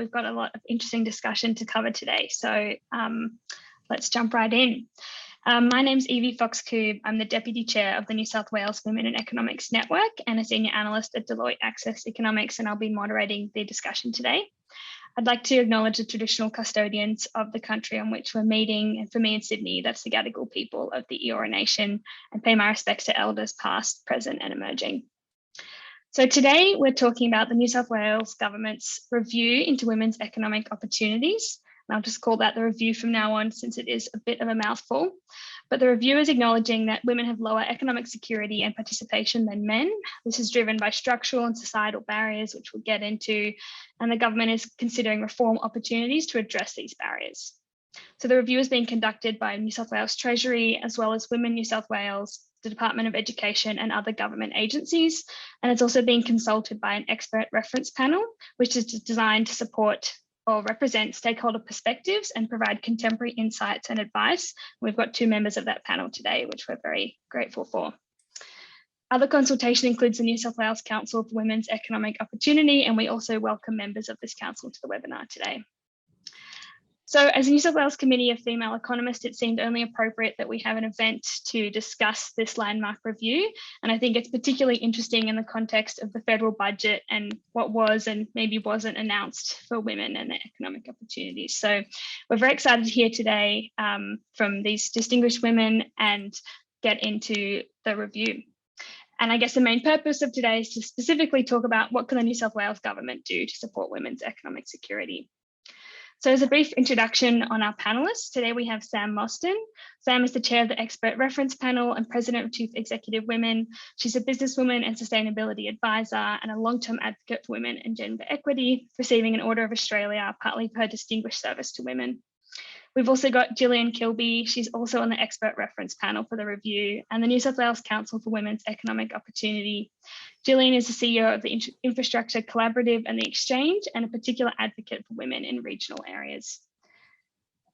we've got a lot of interesting discussion to cover today. So let's jump right in. My name's Evie Fox-Coob. I'm the Deputy Chair of the New South Wales Women in Economics Network and a Senior Analyst at Deloitte Access Economics, and I'll be moderating the discussion today. I'd like to acknowledge the traditional custodians of the country on which we're meeting, and for me in Sydney, that's the Gadigal people of the Eora Nation, and pay my respects to elders past, present and emerging. So today we're talking about the New South Wales Government's review into women's economic opportunities. And I'll just call that the review from now on, since it is a bit of a mouthful. But the review is acknowledging that women have lower economic security and participation than men. This is driven by structural and societal barriers, which we'll get into, and the government is considering reform opportunities to address these barriers. So the review is being conducted by New South Wales Treasury, as well as Women New South Wales, the Department of Education and other government agencies. And it's also being consulted by an expert reference panel, which is designed to support or represent stakeholder perspectives and provide contemporary insights and advice. We've got 2 members of that panel today, which we're very grateful for. Other consultation includes the New South Wales Council for Women's Economic Opportunity, and we also welcome members of this council to the webinar today. So as a New South Wales Committee of Female Economists, it seemed only appropriate that we have an event to discuss this landmark review. And I think it's particularly interesting in the context of the federal budget and what was and maybe wasn't announced for women and their economic opportunities. So we're very excited to hear today from these distinguished women and get into the review. And I guess the main purpose of today is to specifically talk about what can the New South Wales government do to support women's economic security. So as a brief introduction on our panelists, today we have Sam Mostyn. Sam is the chair of the Expert Reference Panel and president of Chief Executive Women. She's a businesswoman and sustainability advisor and a long-term advocate for women and gender equity, receiving an Order of Australia, partly for her distinguished service to women. We've also got Gillian Kilby. She's also on the Expert Reference Panel for the review and the New South Wales Council for Women's Economic Opportunity. Gillian is the CEO of the Infrastructure Collaborative and the Exchange and a particular advocate for women in regional areas.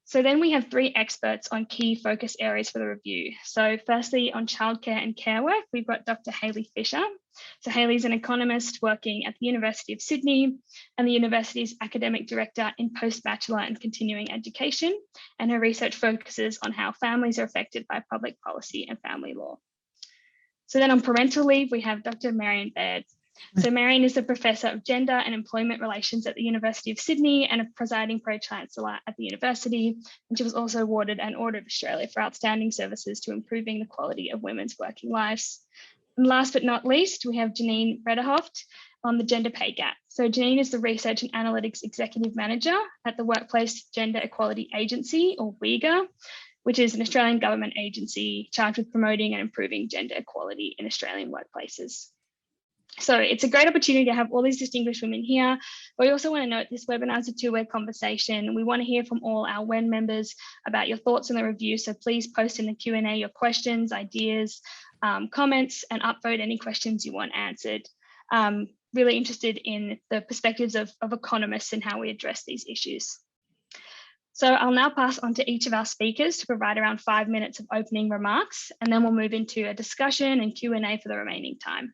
So then we have 3 experts on key focus areas for the review. So firstly, on childcare and care work, we've got Dr. Hayley Fisher. So Hayley's an economist working at the University of Sydney and the university's academic director in post-bachelor and continuing education. And her research focuses on how families are affected by public policy and family law. So then on parental leave, we have Dr. Marion Baird. So Marion is the Professor of Gender and Employment Relations at the University of Sydney and a presiding Pro-Chancellor at the university. And she was also awarded an Order of Australia for outstanding services to improving the quality of women's working lives. And last but not least, we have Janine Brederhoft on the gender pay gap. So Janine is the Research and Analytics Executive Manager at the Workplace Gender Equality Agency, or WGEA, which is an Australian government agency charged with promoting and improving gender equality in Australian workplaces. So it's a great opportunity to have all these distinguished women here. But we also want to note this webinar is a 2-way conversation. We want to hear from all our WEN members about your thoughts on the review. So please post in the Q&A your questions, ideas, comments, and upvote any questions you want answered. Really interested in the perspectives of economists and how we address these issues. So I'll now pass on to each of our speakers to provide around 5 minutes of opening remarks, and then we'll move into a discussion and Q&A for the remaining time.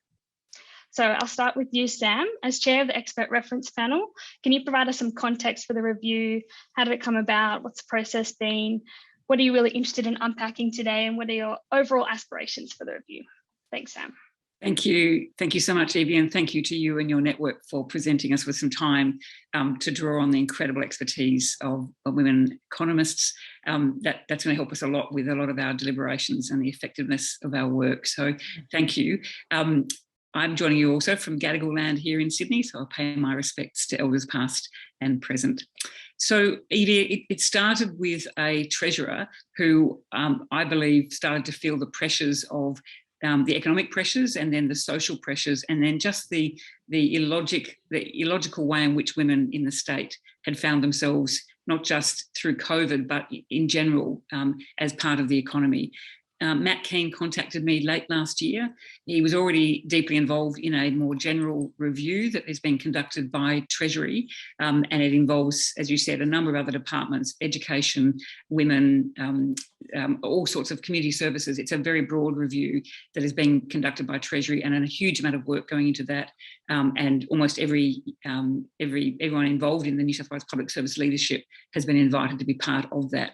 So I'll start with you, Sam. As chair of the Expert Reference Panel, can you provide us some context for the review? How did it come about? What's the process been? What are you really interested in unpacking today? And what are your overall aspirations for the review? Thanks, Sam. Thank you. Thank you so much, Evie, and thank you to you and your network for presenting us with some time to draw on the incredible expertise of women economists. That's going to help us a lot with a lot of our deliberations and the effectiveness of our work. So thank you. I'm joining you also from Gadigal land here in Sydney, so I'll pay my respects to elders past and present. So Evie, it started with a treasurer who I believe started to feel the pressures of the economic pressures and then the social pressures and then just the illogical way in which women in the state had found themselves, not just through COVID, but in general as part of the economy. Matt Keane contacted me late last year. He was already deeply involved in a more general review that is being conducted by Treasury, and it involves, as you said, a number of other departments, education, women, all sorts of community services. It's a very broad review that is being conducted by Treasury, and a huge amount of work going into that, and almost everyone involved in the New South Wales Public Service leadership has been invited to be part of that.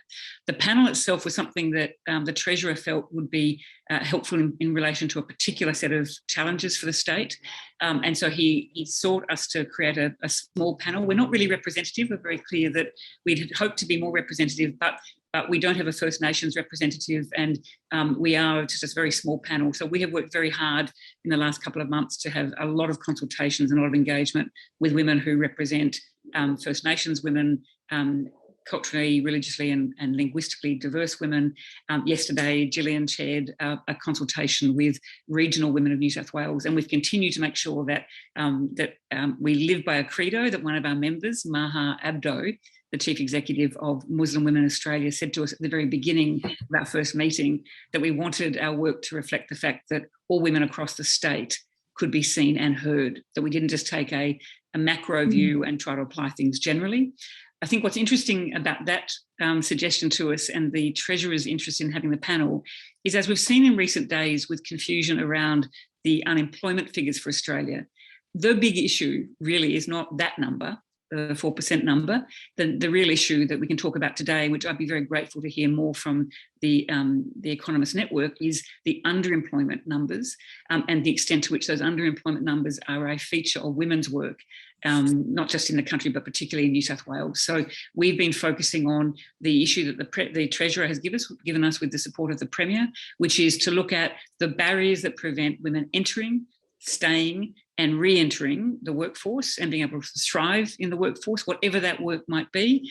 The panel itself was something that the Treasurer felt would be helpful in relation to a particular set of challenges for the state. And so he sought us to create a small panel. We're not really representative. We're very clear that we'd hoped to be more representative, but we don't have a First Nations representative, and we are just a very small panel. So we have worked very hard in the last couple of months to have a lot of consultations and a lot of engagement with women who represent First Nations women, culturally, religiously and linguistically diverse women. Yesterday, Gillian chaired a consultation with regional women of New South Wales, and we've continued to make sure that we live by a credo that one of our members, Maha Abdo, the Chief Executive of Muslim Women Australia, said to us at the very beginning of our first meeting that we wanted our work to reflect the fact that all women across the state could be seen and heard, that we didn't just take a macro view and try to apply things generally. I think what's interesting about that suggestion to us and the Treasurer's interest in having the panel is, as we've seen in recent days with confusion around the unemployment figures for Australia, the big issue really is not that number, the 4% number. The real issue that we can talk about today, which I'd be very grateful to hear more from the Economist Network, is the underemployment numbers, and the extent to which those underemployment numbers are a feature of women's work, not just in the country, but particularly in New South Wales. So we've been focusing on the issue that the Treasurer has given us with the support of the Premier, which is to look at the barriers that prevent women entering, staying and re-entering the workforce and being able to thrive in the workforce, whatever that work might be.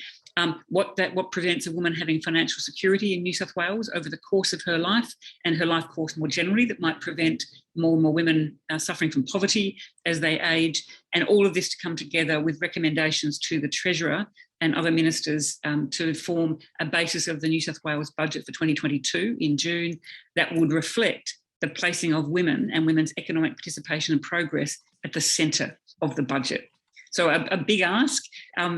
What prevents a woman having financial security in New South Wales over the course of her life and her life course more generally, that might prevent more and more women suffering from poverty as they age, and all of this to come together with recommendations to the Treasurer and other ministers to form a basis of the New South Wales budget for 2022 in June that would reflect the placing of women and women's economic participation and progress at the centre of the budget. So a big ask.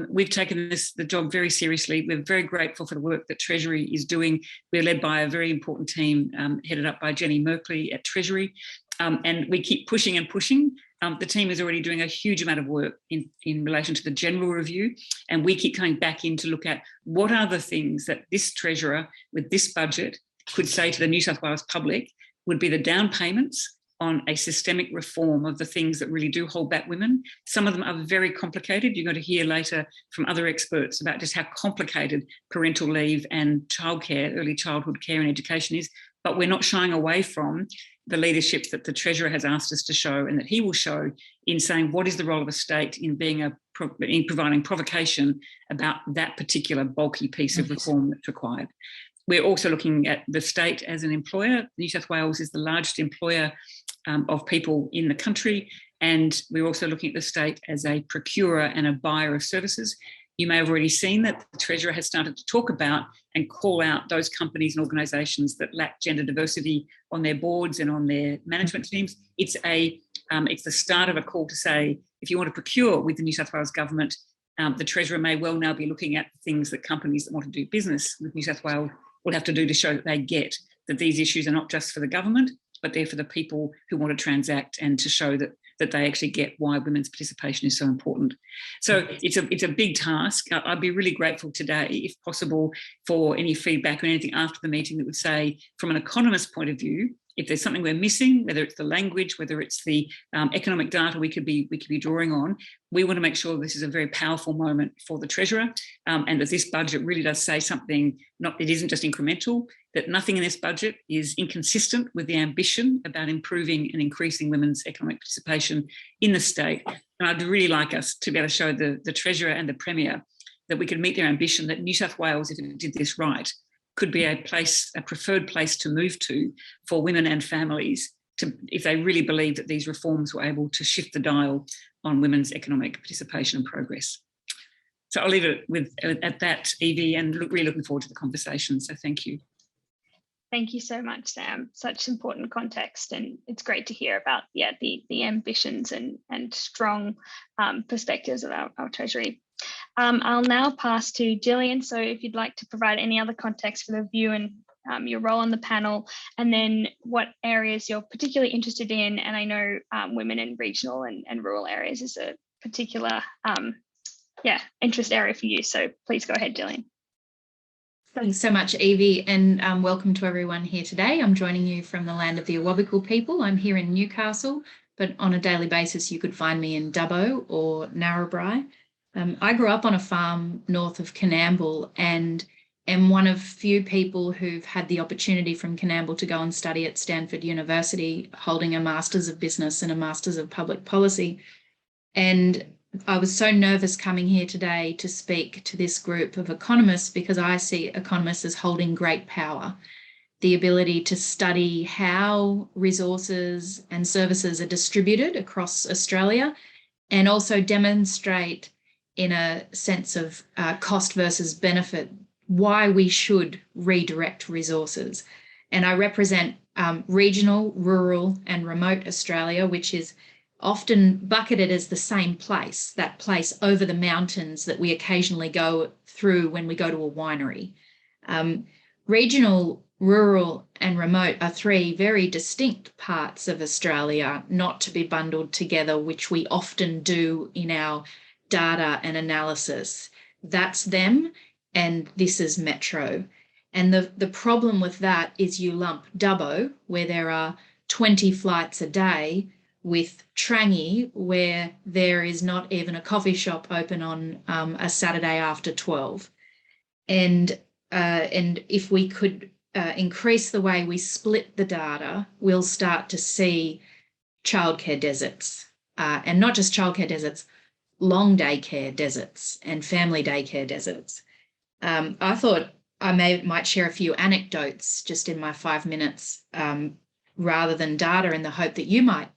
We've taken the job very seriously. We're very grateful for the work that Treasury is doing. We're led by a very important team headed up by Jenny Merkley at Treasury, and we keep pushing and pushing. The team is already doing a huge amount of work in relation to the general review, and we keep coming back in to look at what are the things that this Treasurer with this budget could say to the New South Wales public would be the down payments on a systemic reform of the things that really do hold back women. Some of them are very complicated. You're going to hear later from other experts about just how complicated parental leave and childcare, early childhood care and education is, but we're not shying away from the leadership that the Treasurer has asked us to show and that he will show in saying what is the role of a state in providing provocation about that particular bulky piece of reform that's required. We're also looking at the state as an employer. New South Wales is the largest employer of people in the country, and we're also looking at the state as a procurer and a buyer of services. You may have already seen that the Treasurer has started to talk about and call out those companies and organisations that lack gender diversity on their boards and on their management teams. It's the start of a call to say, if you want to procure with the New South Wales government, the Treasurer may well now be looking at things that companies that want to do business with New South Wales will have to do to show that they get that these issues are not just for the government, but they're for the people who want to transact, and to show that they actually get why women's participation is so important. So it's a big task. I'd be really grateful today, if possible, for any feedback or anything after the meeting that would say, from an economist point of view, if there's something we're missing, whether it's the language, whether it's the economic data we could be drawing on, we want to make sure this is a very powerful moment for the Treasurer, and that this budget really does say something, it isn't just incremental, that nothing in this budget is inconsistent with the ambition about improving and increasing women's economic participation in the state. And I'd really like us to be able to show the Treasurer and the Premier that we could meet their ambition, that New South Wales, if it did this right, could be a preferred place to move to for women and families, if they really believe that these reforms were able to shift the dial on women's economic participation and progress. So I'll leave it at that, Evie, and really looking forward to the conversation. So thank you. Thank you so much, Sam. Such important context, and it's great to hear about the ambitions and strong perspectives of our Treasury. I'll now pass to Gillian. So if you'd like to provide any other context for the view and your role on the panel, and then what areas you're particularly interested in. And I know women in regional and rural areas is a particular interest area for you. So please go ahead, Gillian. Thanks so much, Evie, and welcome to everyone here today. I'm joining you from the land of the Awabakal people. I'm here in Newcastle, but on a daily basis, you could find me in Dubbo or Narrabri. I grew up on a farm north of Coonamble and am one of few people who've had the opportunity from Coonamble to go and study at Stanford University, holding a Masters of Business and a Masters of Public Policy. And I was so nervous coming here today to speak to this group of economists because I see economists as holding great power, the ability to study how resources and services are distributed across Australia and also demonstrate in a sense of cost versus benefit why we should redirect resources. And I represent regional, rural and remote Australia, which is often bucketed as the same place, that place over the mountains that we occasionally go through when we go to a winery. Regional, rural and remote are three very distinct parts of Australia, not to be bundled together, which we often do in our data and analysis. That's them and this is metro. And the problem with that is you lump Dubbo, where there are 20 flights a day, with Trangie, where there is not even a coffee shop open on a Saturday after 12. And if we could increase the way we split the data, we'll start to see childcare deserts, and not just childcare deserts, long daycare deserts and family daycare deserts. I thought I might share a few anecdotes just in my 5 minutes rather than data, in the hope that you might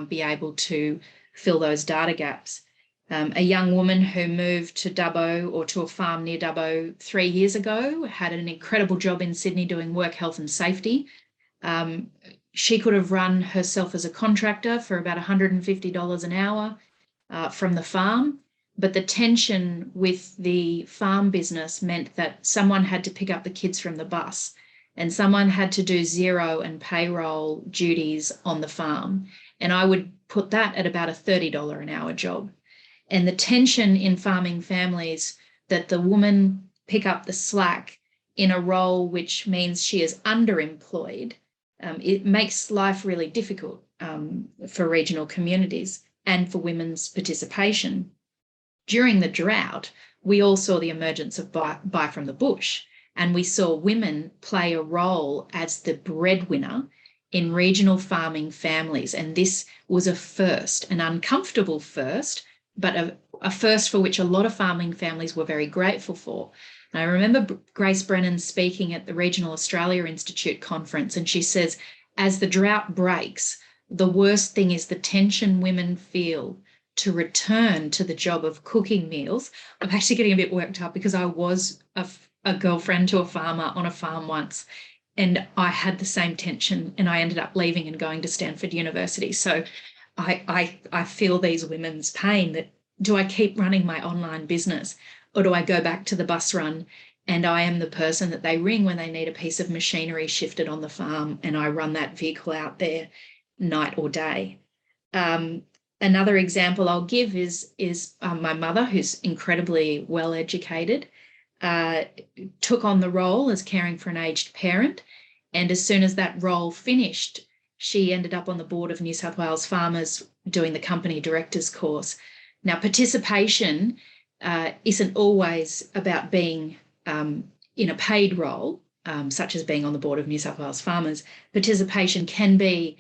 be able to fill those data gaps. A young woman who moved to Dubbo or to a farm near Dubbo 3 years ago had an incredible job in Sydney doing work health and safety. She could have run herself as a contractor for about $150 an hour from the farm, but the tension with the farm business meant that someone had to pick up the kids from the bus and someone had to do Xero and payroll duties on the farm. And I would put that at about a $30 an hour job. And the tension in farming families that the woman pick up the slack in a role which means she is underemployed, it makes life really difficult for regional communities and for women's participation. During the drought, we all saw the emergence of Buy from the Bush, and we saw women play a role as the breadwinner in regional farming families. And this was a first, an uncomfortable first, but a first for which a lot of farming families were very grateful for. And I remember Grace Brennan speaking at the Regional Australia Institute conference, and she says, as the drought breaks, the worst thing is the tension women feel to return to the job of cooking meals. I'm actually getting a bit worked up because I was a girlfriend to a farmer on a farm once, and I had the same tension, and I ended up leaving and going to Stanford University. So I feel these women's pain that, do I keep running my online business or do I go back to the bus run and I am the person that they ring when they need a piece of machinery shifted on the farm and I run that vehicle out there night or day? Another example I'll give is my mother, who's incredibly well educated, took on the role as caring for an aged parent. And as soon as that role finished, she ended up on the board of New South Wales Farmers doing the company directors course. Now, participation isn't always about being in a paid role, such as being on the board of New South Wales Farmers. Participation can be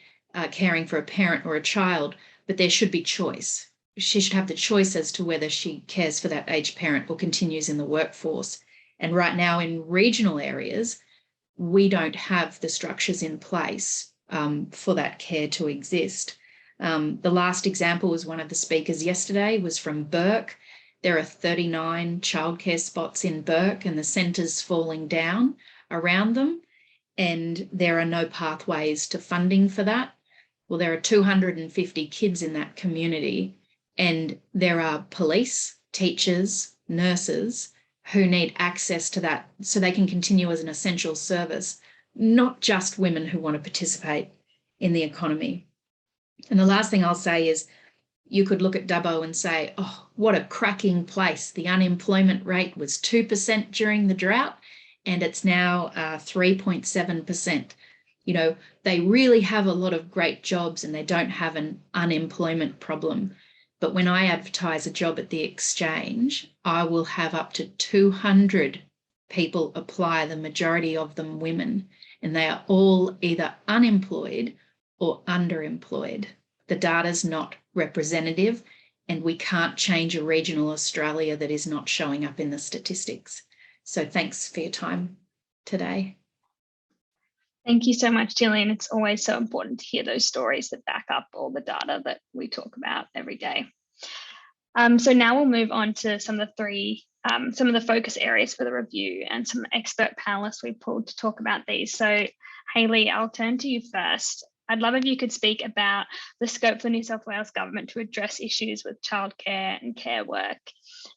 caring for a parent or a child, but there should be choice. She should have the choice as to whether she cares for that aged parent or continues in the workforce. And right now in regional areas, we don't have the structures in place for that care to exist. The last example was one of the speakers yesterday was from Bourke. There are 39 childcare spots in Bourke and the centres falling down around them. and there are no pathways to funding for that. Well, there are 250 kids in that community, and there are police, teachers, nurses who need access to that so they can continue as an essential service, not just women who want to participate in the economy. And the last thing I'll say is, you could look at Dubbo and say, oh, what a cracking place. The unemployment rate was 2% during the drought, and it's now 3.7%. You know, they really have a lot of great jobs and they don't have an unemployment problem. But when I advertise a job at the Exchange, I will have up to 200 people apply, the majority of them women, and they are all either unemployed or underemployed. The data's not representative, and we can't change a regional Australia that is not showing up in the statistics. So thanks for your time today. Thank you so much, Gillian. It's always so important to hear those stories that back up all the data that we talk about every day. So now we'll move on to some of the focus areas for the review and some expert panelists we pulled to talk about these. So Hayley, I'll turn to you first. I'd love if you could speak about the scope for New South Wales government to address issues with childcare and care work,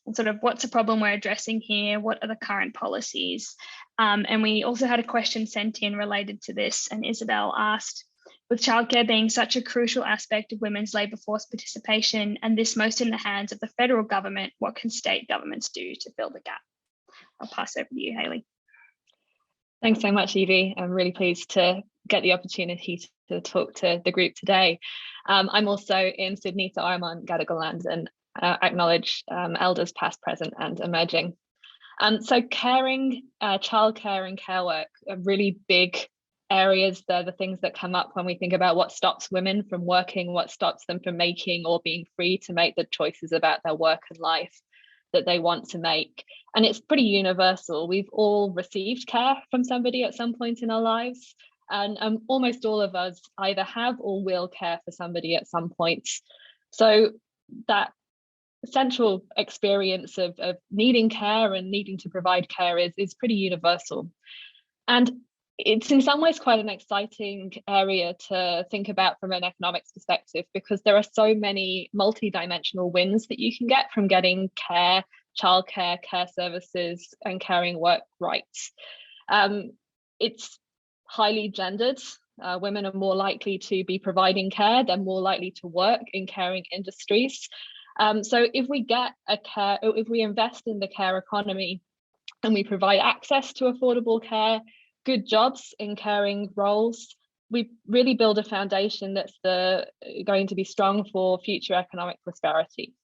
and sort of what's the problem we're addressing here, what are the current policies? And we also had a question sent in related to this, and Isabel asked, with childcare being such a crucial aspect of women's labour force participation, and this most in the hands of the federal government, what can state governments do to fill the gap? I'll pass over to you, Hayley. Thanks so much, Evie. I'm really pleased to get the opportunity to talk to the group today. I'm also in Sydney, so I'm on Gadigal land, and acknowledge elders past, present and emerging. So caring, childcare and care work are really big areas. They're the things that come up when we think about what stops women from working, what stops them from making or being free to make the choices about their work and life that they want to make. And it's pretty universal. We've all received care from somebody at some point in our lives. And almost all of us either have or will care for somebody at some point. So that central experience of needing care and needing to provide care is pretty universal. And it's in some ways quite an exciting area to think about from an economics perspective, because there are so many multi-dimensional wins that you can get from getting care, childcare, care services and caring work rights. It's highly gendered. Women are more likely to be providing care, they're more likely to work in caring industries. So if we invest in the care economy and we provide access to affordable care, good jobs in caring roles, we really build a foundation that's going to be strong for future economic prosperity.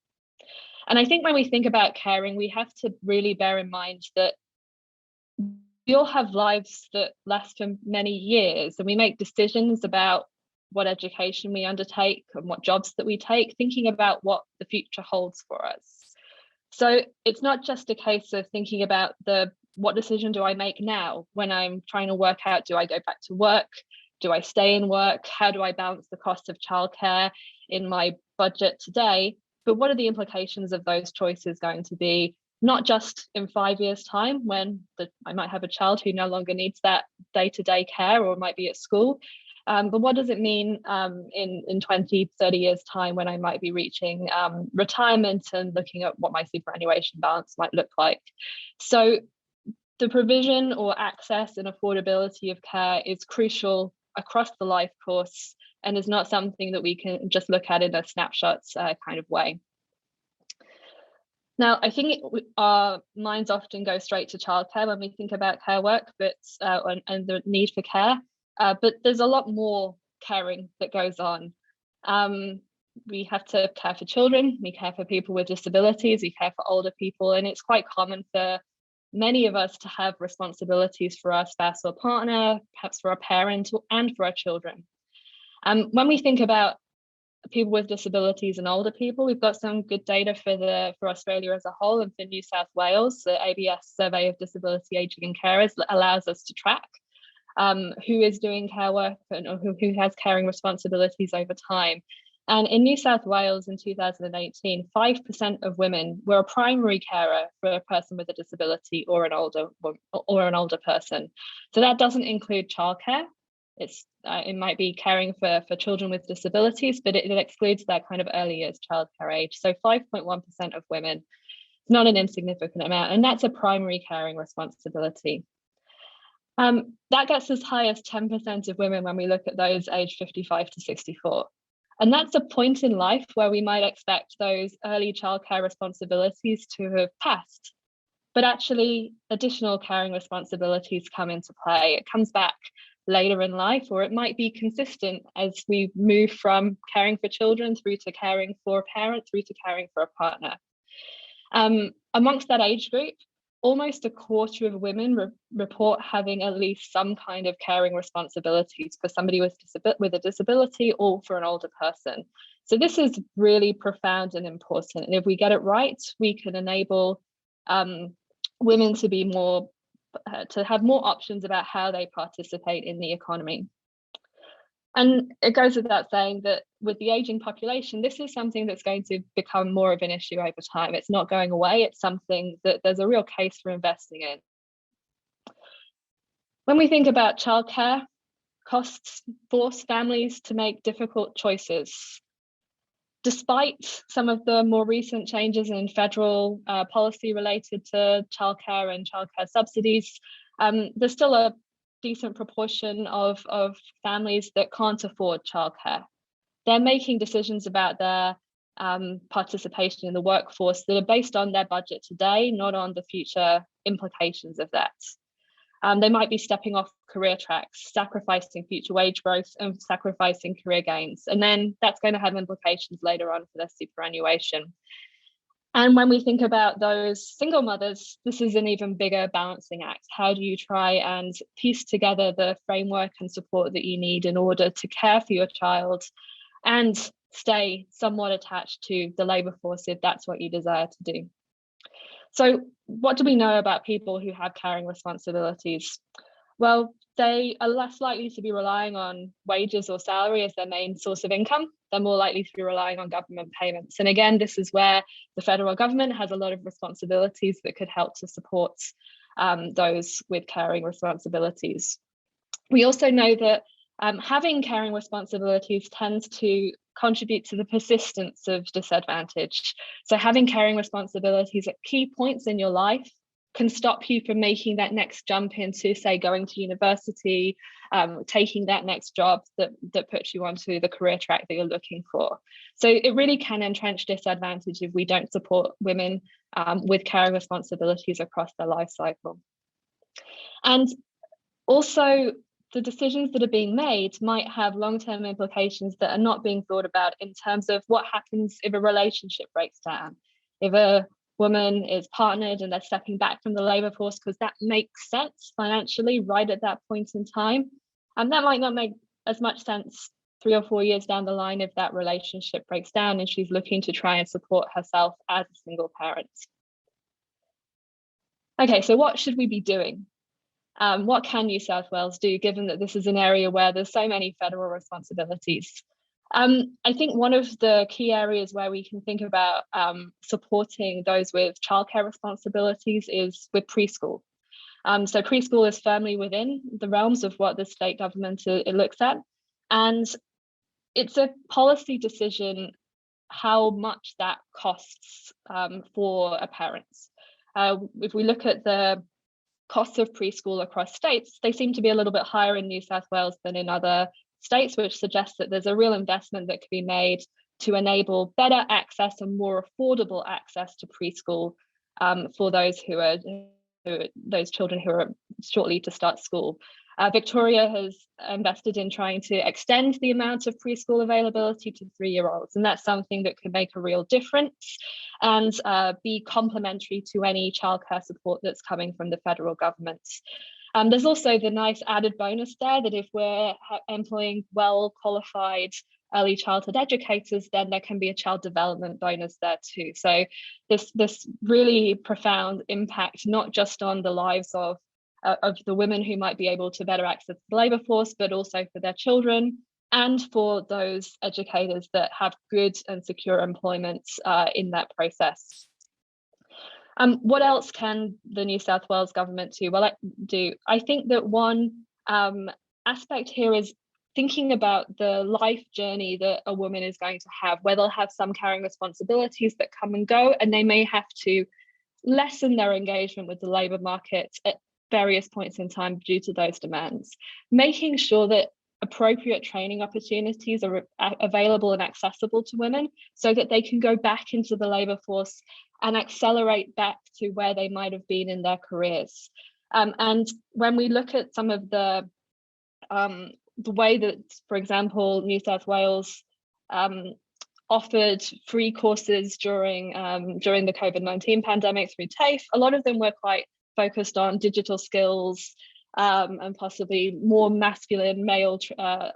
And I think when we think about caring, we have to really bear in mind that we all have lives that last for many years, and we make decisions about what education we undertake and what jobs that we take, thinking about what the future holds for us. So it's not just a case of thinking about what decision do I make now when I'm trying to work out, do I go back to work? Do I stay in work? How do I balance the cost of childcare in my budget today? But what are the implications of those choices going to be, not just in 5 years' time when I might have a child who no longer needs that day-to-day care or might be at school, but what does it mean in 20, 30 years' time when I might be reaching retirement and looking at what my superannuation balance might look like? So the provision or access and affordability of care is crucial across the life course and is not something that we can just look at in a snapshots kind of way. Now, I think our minds often go straight to childcare when we think about care work, but and the need for care. But there's a lot more caring that goes on. We have to care for children, we care for people with disabilities, we care for older people, and it's quite common for many of us to have responsibilities for our spouse or partner, perhaps for our parent and for our children. When we think about people with disabilities and older people, we've got some good data for Australia as a whole and for New South Wales. The ABS Survey of Disability, Ageing and Carers allows us to track who is doing care work and who has caring responsibilities over time. And in New South Wales in 2018, 5% of women were a primary carer for a person with a disability or an older person. So that doesn't include childcare. It might be caring for children with disabilities, but it excludes that kind of early years childcare age. So 5.1% of women, not an insignificant amount, and that's a primary caring responsibility. That gets as high as 10% of women when we look at those aged 55 to 64. And that's a point in life where we might expect those early childcare responsibilities to have passed. But actually, additional caring responsibilities come into play. It comes back later in life, or it might be consistent as we move from caring for children through to caring for a parent, through to caring for a partner. Amongst that age group, almost a quarter of women report having at least some kind of caring responsibilities for somebody with a disability or for an older person. So this is really profound and important. And if we get it right, we can enable women to be to have more options about how they participate in the economy. And it goes without saying that with the aging population, this is something that's going to become more of an issue over time. It's not going away. It's something that there's a real case for investing in. When we think about childcare, costs force families to make difficult choices. Despite some of the more recent changes in federal policy related to childcare and childcare subsidies, there's still a decent proportion of families that can't afford childcare. They're making decisions about their participation in the workforce that are based on their budget today, not on the future implications of that. They might be stepping off career tracks, sacrificing future wage growth and sacrificing career gains. And then that's going to have implications later on for their superannuation. And when we think about those single mothers, this is an even bigger balancing act. How do you try and piece together the framework and support that you need in order to care for your child and stay somewhat attached to the labour force if that's what you desire to do? So what do we know about people who have caring responsibilities? Well, they are less likely to be relying on wages or salary as their main source of income. They're more likely to be relying on government payments. And again, this is where the federal government has a lot of responsibilities that could help to support those with caring responsibilities. We also know that having caring responsibilities tends to contribute to the persistence of disadvantage. So having caring responsibilities at key points in your life can stop you from making that next jump into, say, going to university, taking that next job that puts you onto the career track that you're looking for. So it really can entrench disadvantage if we don't support women with caring responsibilities across their life cycle. And also, the decisions that are being made might have long-term implications that are not being thought about in terms of what happens if a relationship breaks down. If a woman is partnered and they're stepping back from the labour force because that makes sense financially right at that point in time, and that might not make as much sense 3 or 4 years down the line if that relationship breaks down and she's looking to try and support herself as a single parent. Okay, so what should we be doing? What can New South Wales do, given that this is an area where there's so many federal responsibilities? I think one of the key areas where we can think about supporting those with childcare responsibilities is with preschool. So preschool is firmly within the realms of what the state government it looks at. And it's a policy decision how much that costs for a parent. If we look at the costs of preschool across states, they seem to be a little bit higher in New South Wales than in other states, which suggests that there's a real investment that could be made to enable better access and more affordable access to preschool for those those children who are shortly to start school. Victoria has invested in trying to extend the amount of preschool availability to 3-year-olds, and that's something that could make a real difference and be complementary to any childcare support that's coming from the federal government. There's also the nice added bonus there that if we're employing well-qualified early childhood educators, then there can be a child development bonus there too. So this really profound impact, not just on the lives of the women who might be able to better access the labour force, but also for their children and for those educators that have good and secure employment in that process. What else can the New South Wales government do? I think that one aspect here is thinking about the life journey that a woman is going to have, where they'll have some carrying responsibilities that come and go, and they may have to lessen their engagement with the labour market at various points in time due to those demands. Making sure that appropriate training opportunities are available and accessible to women so that they can go back into the labour force and accelerate back to where they might have been in their careers. And when we look at some of the way that, for example, New South Wales offered free courses during the COVID-19 pandemic through TAFE, a lot of them were quite focused on digital skills, and possibly more masculine male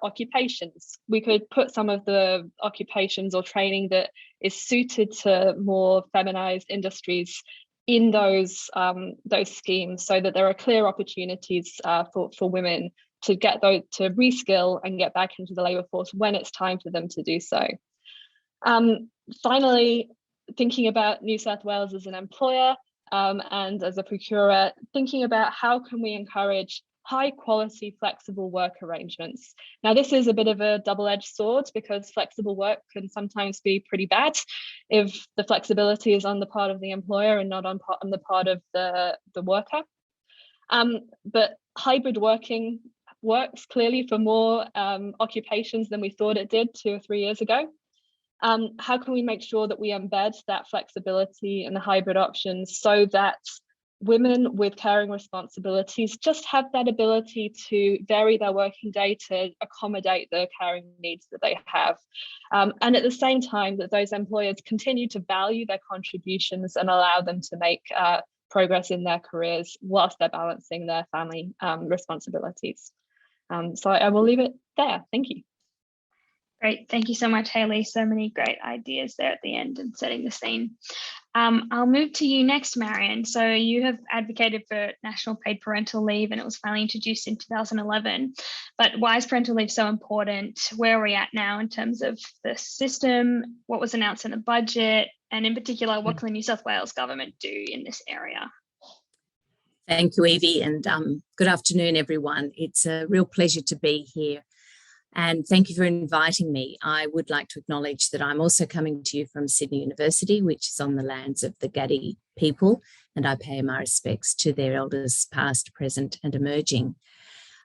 occupations. We could put some of the occupations or training that is suited to more feminized industries in those schemes, so that there are clear opportunities for women to get those, to reskill and get back into the labour force when it's time for them to do so. Finally, thinking about New South Wales as an employer, and as a procurer, thinking about how can we encourage high quality flexible work arrangements. Now, this is a bit of a double-edged sword because flexible work can sometimes be pretty bad if the flexibility is on the part of the employer and not on the part of the worker. But hybrid working works clearly for more occupations than we thought it did 2 or 3 years ago. How can we make sure that we embed that flexibility and the hybrid options so that women with caring responsibilities just have that ability to vary their working day to accommodate the caring needs that they have? And at the same time, that those employers continue to value their contributions and allow them to make progress in their careers whilst they're balancing their family responsibilities. So I will leave it there. Thank you. Great. Thank you so much, Hayley. So many great ideas there at the end and setting the scene. I'll move to you next, Marion. So you have advocated for national paid parental leave, and it was finally introduced in 2011. But why is parental leave so important? Where are we at now in terms of the system? What was announced in the budget? And in particular, what can the New South Wales government do in this area? Thank you, Evie, and good afternoon, everyone. It's a real pleasure to be here. And thank you for inviting me. I would like to acknowledge that I'm also coming to you from Sydney University, which is on the lands of the Gadi people, and I pay my respects to their elders past, present and emerging.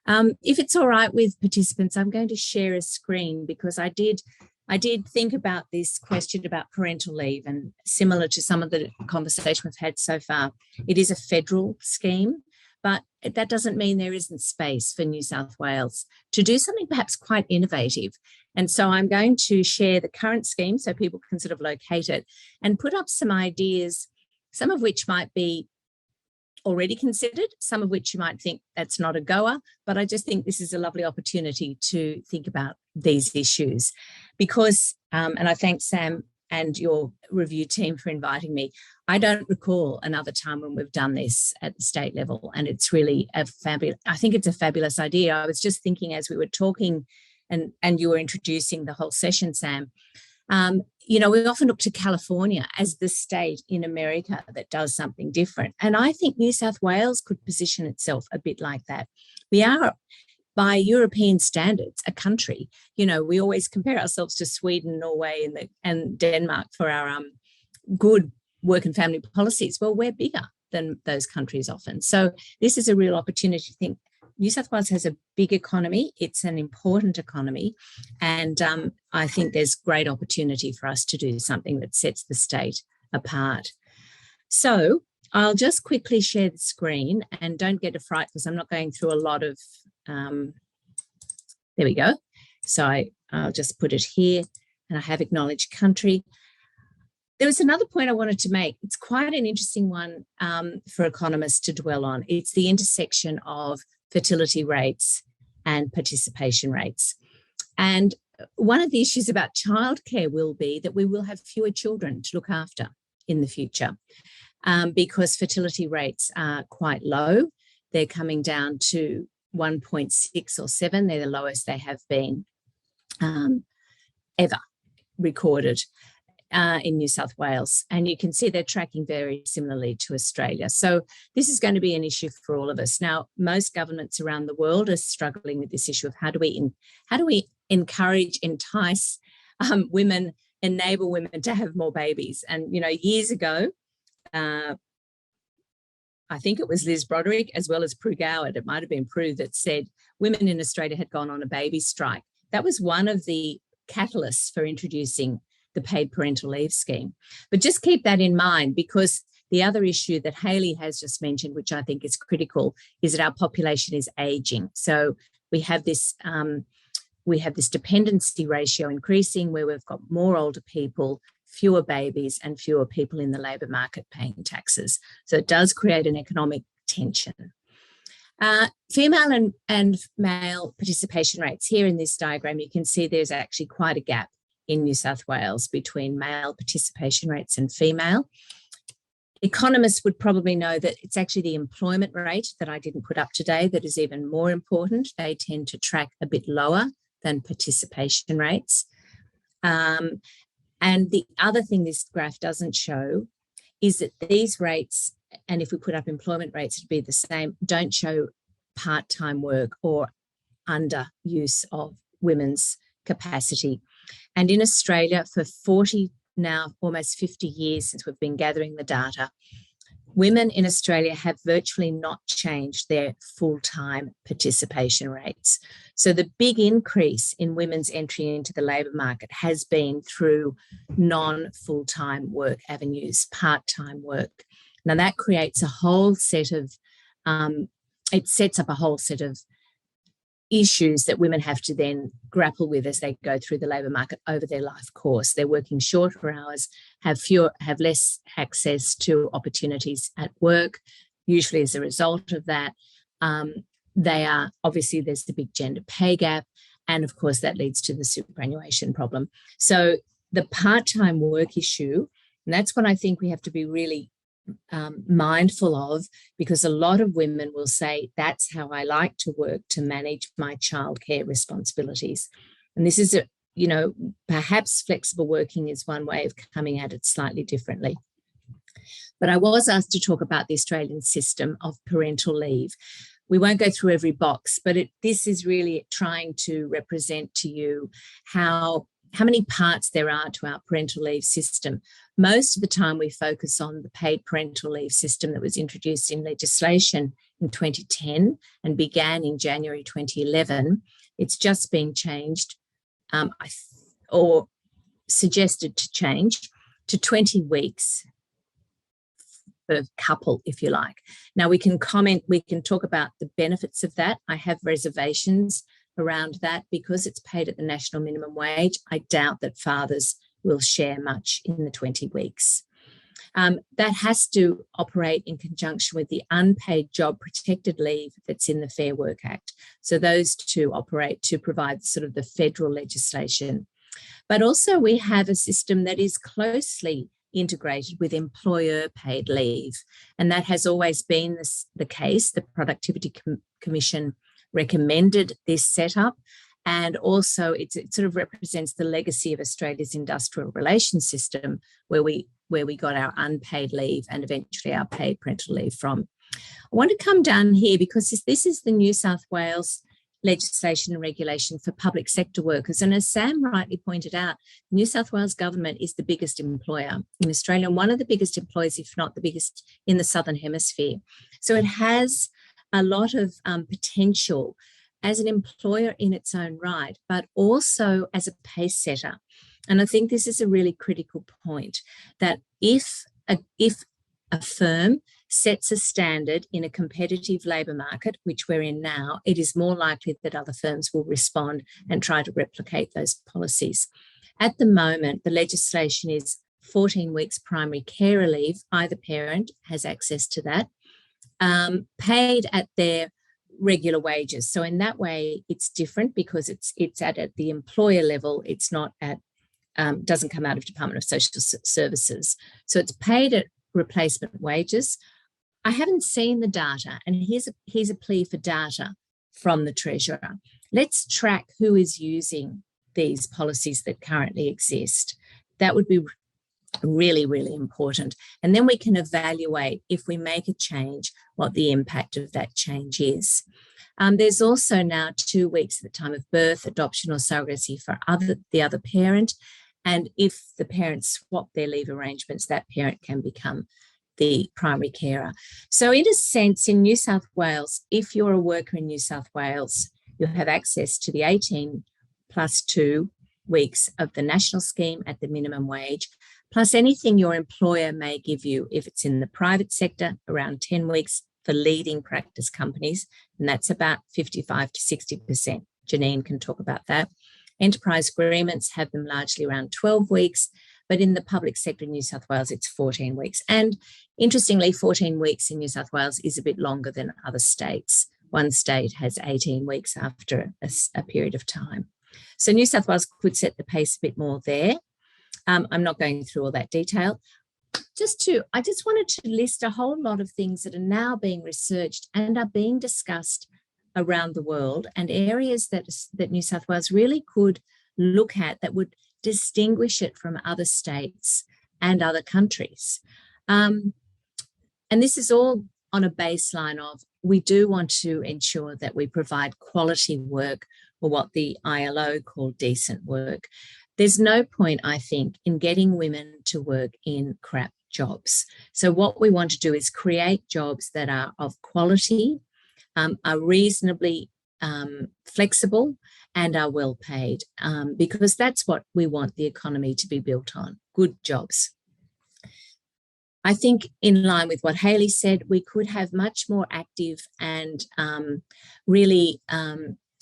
If it's all right with participants, I'm going to share a screen because I did think about this question about parental leave, and similar to some of the conversation we've had so far, it is a federal scheme. But that doesn't mean there isn't space for New South Wales to do something perhaps quite innovative. And so I'm going to share the current scheme so people can sort of locate it and put up some ideas, some of which might be already considered, some of which you might think that's not a goer, but I just think this is a lovely opportunity to think about these issues because, and I thank Sam and your review team for inviting me. I don't recall another time when we've done this at the state level, and it's really I think it's a fabulous idea. I was just thinking as we were talking and you were introducing the whole session, Sam, we often look to California as the state in America that does something different. And I think New South Wales could position itself a bit like that. We are, by European standards, a country. We always compare ourselves to Sweden, Norway, and Denmark for our good work and family policies. Well, we're bigger than those countries often. So this is a real opportunity to think New South Wales has a big economy. It's an important economy. And I think there's great opportunity for us to do something that sets the state apart. So I'll just quickly share the screen, and don't get a fright because I'm not going through a lot of, there we go. So I'll just put it here, and I have acknowledged country. There was another point I wanted to make. It's quite an interesting one for economists to dwell on. It's the intersection of fertility rates and participation rates. And one of the issues about childcare will be that we will have fewer children to look after in the future because fertility rates are quite low. They're coming down to 1.6 or 7. They're the lowest they have been ever recorded in New South Wales. And you can see they're tracking very similarly to Australia. So this is going to be an issue for all of us. Now, most governments around the world are struggling with this issue of how do we encourage, entice women, enable women to have more babies. And, you know, years ago, I think it was Liz Broderick as well as Prue Goward, it might have been Prue, that said women in Australia had gone on a baby strike. That was one of the catalysts for introducing the paid parental leave scheme. But just keep that in mind, because the other issue that Hayley has just mentioned, which I think is critical, is that our population is aging. So we have this dependency ratio increasing, where we've got more older people, fewer babies, and fewer people in the labour market paying taxes. So it does create an economic tension. Female and male participation rates. Here in this diagram, you can see there's actually quite a gap in New South Wales between male participation rates and female. Economists would probably know that it's actually the employment rate that I didn't put up today that is even more important. They tend to track a bit lower than participation rates. And the other thing this graph doesn't show is that these rates, and if we put up employment rates, it'd be the same, don't show part-time work or underuse of women's capacity. And in Australia, for 40, now almost 50 years since we've been gathering the data, women in Australia have virtually not changed their full-time participation rates. So the big increase in women's entry into the labour market has been through non-full-time work avenues, part-time work. Now that creates a whole set of, it sets up a whole set of issues that women have to then grapple with as they go through the labour market over their life course. They're working shorter hours, have less access to opportunities at work, usually as a result of that. There's the big gender pay gap, and of course that leads to the superannuation problem. So the part-time work issue, and that's what I think we have to be really mindful of, because a lot of women will say, that's how I like to work to manage my childcare responsibilities. And this is, perhaps flexible working is one way of coming at it slightly differently. But I was asked to talk about the Australian system of parental leave. We won't go through every box, but this is really trying to represent to you how many parts there are to our parental leave system. Most of the time we focus on the paid parental leave system that was introduced in legislation in 2010 and began in January 2011. It's just been changed or suggested to change to 20 weeks per couple, if you like. Now we can talk about the benefits of that. I have reservations around that because it's paid at the national minimum wage. I doubt that fathers will share much in the 20 weeks. That has to operate in conjunction with the unpaid job protected leave that's in the Fair Work Act. So those two operate to provide sort of the federal legislation. But also we have a system that is closely integrated with employer paid leave. And that has always been the case. The Productivity Commission recommended this setup, and also it sort of represents the legacy of Australia's industrial relations system, where we got our unpaid leave and eventually our paid parental leave from. I want to come down here because this is the New South Wales legislation and regulation for public sector workers. And as Sam rightly pointed out, the New South Wales government is the biggest employer in Australia, and one of the biggest employers, if not the biggest, in the Southern Hemisphere. So it has a lot of potential as an employer in its own right, but also as a pace setter. And I think this is a really critical point, that if a firm sets a standard in a competitive labour market, which we're in now, it is more likely that other firms will respond and try to replicate those policies. At the moment, the legislation is 14 weeks primary carer leave. Either parent has access to that, paid at their regular wages. So in that way, it's different because it's at the employer level. It's not at, doesn't come out of Department of Social Services. So it's paid at replacement wages. I haven't seen the data, and here's a plea for data from the Treasurer. Let's track who is using these policies that currently exist. That would be really, really important. And then we can evaluate, if we make a change, what the impact of that change is. There's also now 2 weeks at the time of birth, adoption or surrogacy for the other parent. And if the parents swap their leave arrangements, that parent can become the primary carer. So in a sense, in New South Wales, if you're a worker in New South Wales, you'll have access to the 18 plus 2 weeks of the national scheme at the minimum wage, plus anything your employer may give you if it's in the private sector, around 10 weeks for leading practice companies, and that's about 55 to 60%. Janine can talk about that. Enterprise agreements have them largely around 12 weeks, but in the public sector in New South Wales, it's 14 weeks. And interestingly, 14 weeks in New South Wales is a bit longer than other states. One state has 18 weeks after a period of time. So New South Wales could set the pace a bit more there. I'm not going through all that detail. I just wanted to list a whole lot of things that are now being researched and are being discussed around the world, and areas that New South Wales really could look at that would distinguish it from other states and other countries. And this is all on a baseline of, we do want to ensure that we provide quality work, or what the ILO called decent work. There's no point, I think, in getting women to work in crap jobs. So what we want to do is create jobs that are of quality, are reasonably flexible, and are well paid, because that's what we want the economy to be built on, good jobs. I think, in line with what Hayley said, we could have much more active and really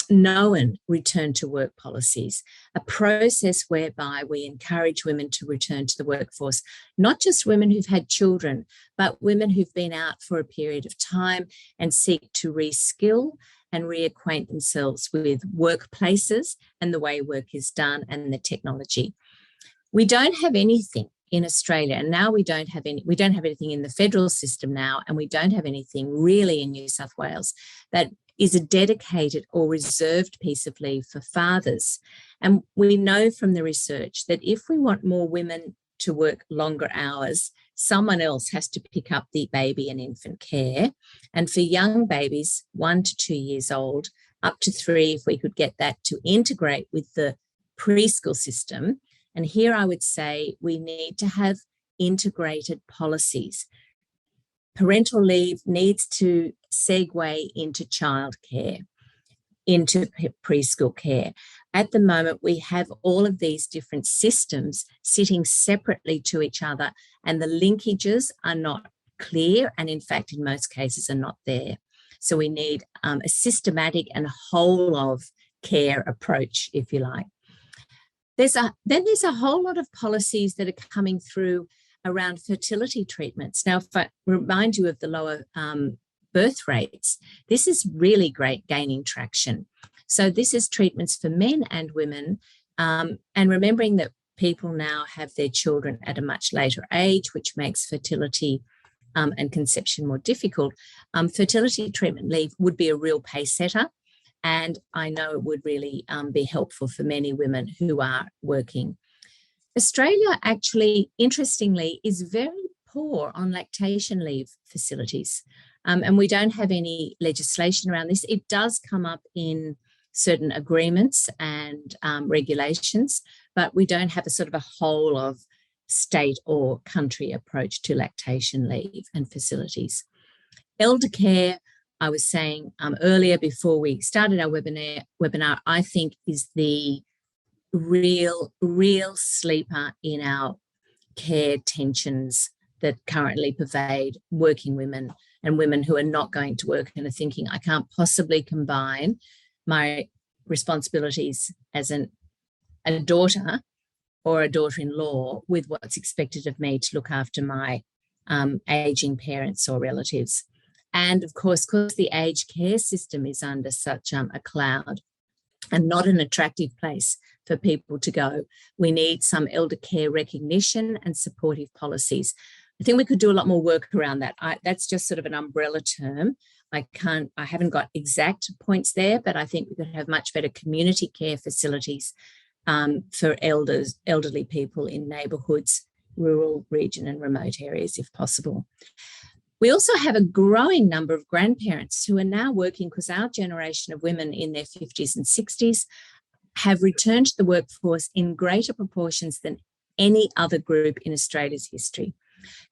known return to work policies, a process whereby we encourage women to return to the workforce, not just women who've had children, but women who've been out for a period of time and seek to reskill and reacquaint themselves with workplaces and the way work is done and the technology. We don't have anything in Australia, and now we don't have anything in the federal system now, and we don't have anything really in New South Wales that is a dedicated or reserved piece of leave for fathers. And we know from the research that if we want more women to work longer hours, someone else has to pick up the baby and infant care. And for young babies, 1 to 2 years old, up to 3, if we could get that to integrate with the preschool system. And here I would say we need to have integrated policies. Parental leave needs to segue into childcare, into preschool care. At the moment, we have all of these different systems sitting separately to each other, and the linkages are not clear, and in fact, in most cases, are not there. So we need a systematic and whole of care approach, if you like. There's a whole lot of policies that are coming through around fertility treatments. Now, if I remind you of the lower birth rates, this is really great, gaining traction. So this is treatments for men and women, and remembering that people now have their children at a much later age, which makes fertility and conception more difficult. Fertility treatment leave would be a real pace setter, and I know it would really be helpful for many women who are working. Australia actually, interestingly, is very poor on lactation leave facilities, and we don't have any legislation around this. It does come up in certain agreements and regulations, but we don't have a sort of a whole of state or country approach to lactation leave and facilities. Elder care, I was saying earlier before we started our webinar, I think is the real sleeper in our care tensions that currently pervade working women and women who are not going to work and are thinking, I can't possibly combine my responsibilities as a daughter or a daughter-in-law with what's expected of me to look after my aging parents or relatives. And of course, the aged care system is under such a cloud and not an attractive place for people to go. We need some elder care recognition and supportive policies. I think we could do a lot more work around that. That's just sort of an umbrella term. I haven't got exact points there, but I think we could have much better community care facilities for elderly people in neighbourhoods, rural, region and remote areas if possible. We also have a growing number of grandparents who are now working, because our generation of women in their 50s and 60s have returned to the workforce in greater proportions than any other group in Australia's history.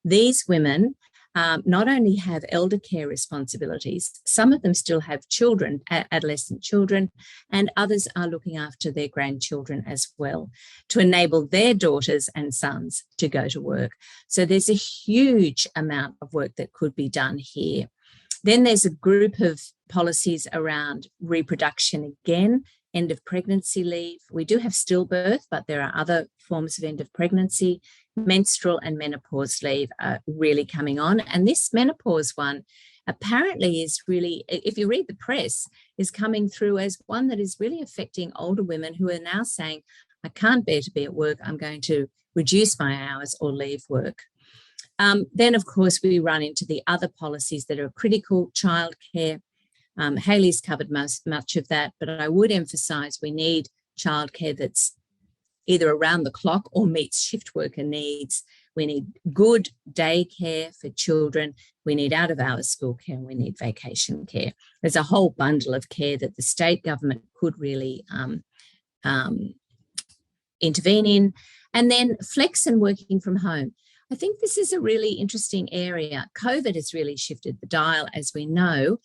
These women not only have elder care responsibilities, some of them still have children, adolescent children, and others are looking after their grandchildren as well to enable their daughters and sons to go to work. So there's a huge amount of work that could be done here. Then there's a group of policies around reproduction again, end of pregnancy leave. We do have stillbirth, but there are other forms of end of pregnancy. Menstrual and menopause leave are really coming on. And this menopause one apparently is really, if you read the press, is coming through as one that is really affecting older women who are now saying, I can't bear to be at work, I'm going to reduce my hours or leave work. Then, of course, we run into the other policies that are critical, childcare. Hayley's covered much of that, but I would emphasise we need childcare that's either around the clock or meets shift worker needs. We need good day care for children. We need out-of-hours school care, and we need vacation care. There's a whole bundle of care that the state government could really intervene in. And then flex and working from home. I think this is a really interesting area. COVID has really shifted the dial, as we know.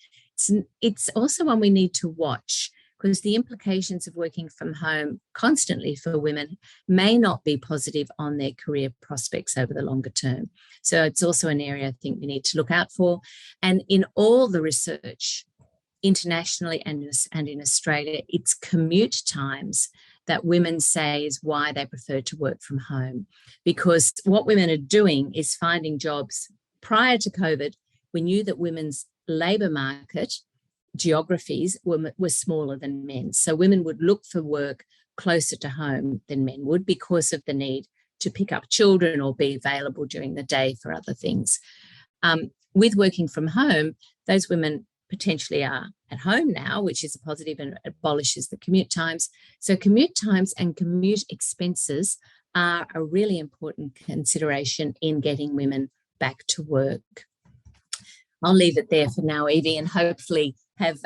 It's also one we need to watch, because the implications of working from home constantly for women may not be positive on their career prospects over the longer term. So it's also an area I think we need to look out for. And in all the research, internationally and in Australia, it's commute times that women say is why they prefer to work from home. Because what women are doing is finding jobs. Prior to COVID, we knew that women's labour market geographies were smaller than men's. So women would look for work closer to home than men would because of the need to pick up children or be available during the day for other things. With working from home, those women potentially are at home now, which is a positive and abolishes the commute times. So commute times and commute expenses are a really important consideration in getting women back to work. I'll leave it there for now, Evie, and hopefully have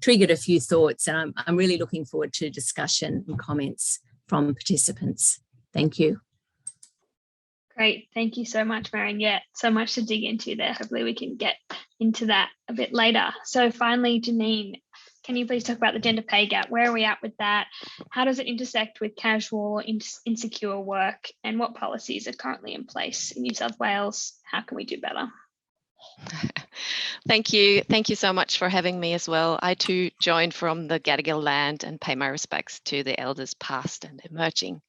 triggered a few thoughts. And I'm really looking forward to discussion and comments from participants. Thank you. Great. Thank you so much, Marion. Yeah, so much to dig into there. Hopefully we can get into that a bit later. So finally, Janine, can you please talk about the gender pay gap? Where are we at with that? How does it intersect with casual or insecure work? And what policies are currently in place in New South Wales? How can we do better? Thank you. Thank you so much for having me as well. I too joined from the Gadigal land and pay my respects to the elders past and emerging.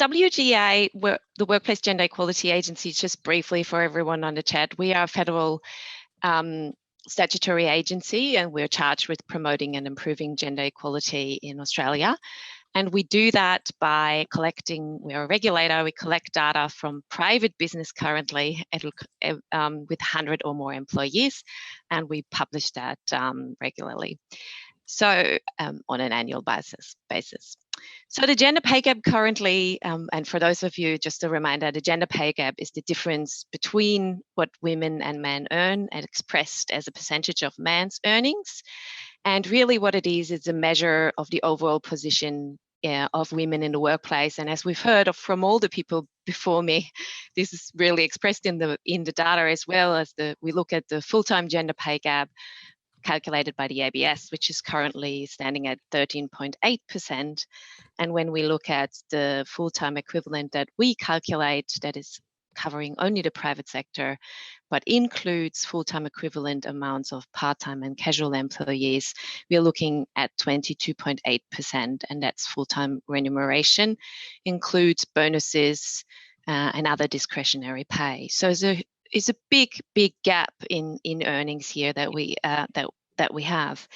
WGA, the Workplace Gender Equality Agency, just briefly for everyone on the chat, we are a federal statutory agency, and we're charged with promoting and improving gender equality in Australia. And we do that by collecting, we're a regulator, we collect data from private business currently with 100 or more employees, and we publish that regularly. So on an annual basis. So the gender pay gap currently, and for those of you, just a reminder, the gender pay gap is the difference between what women and men earn and expressed as a percentage of man's earnings. And really what it is a measure of the overall position of women in the workplace. And as we've heard from all the people before me, this is really expressed in the data as well, as we look at the full-time gender pay gap calculated by the ABS, which is currently standing at 13.8%. And when we look at the full-time equivalent that we calculate, that is covering only the private sector, but includes full-time equivalent amounts of part-time and casual employees, we're looking at 22.8%, and that's full-time remuneration, includes bonuses and other discretionary pay. So it's a big gap in earnings here that we have.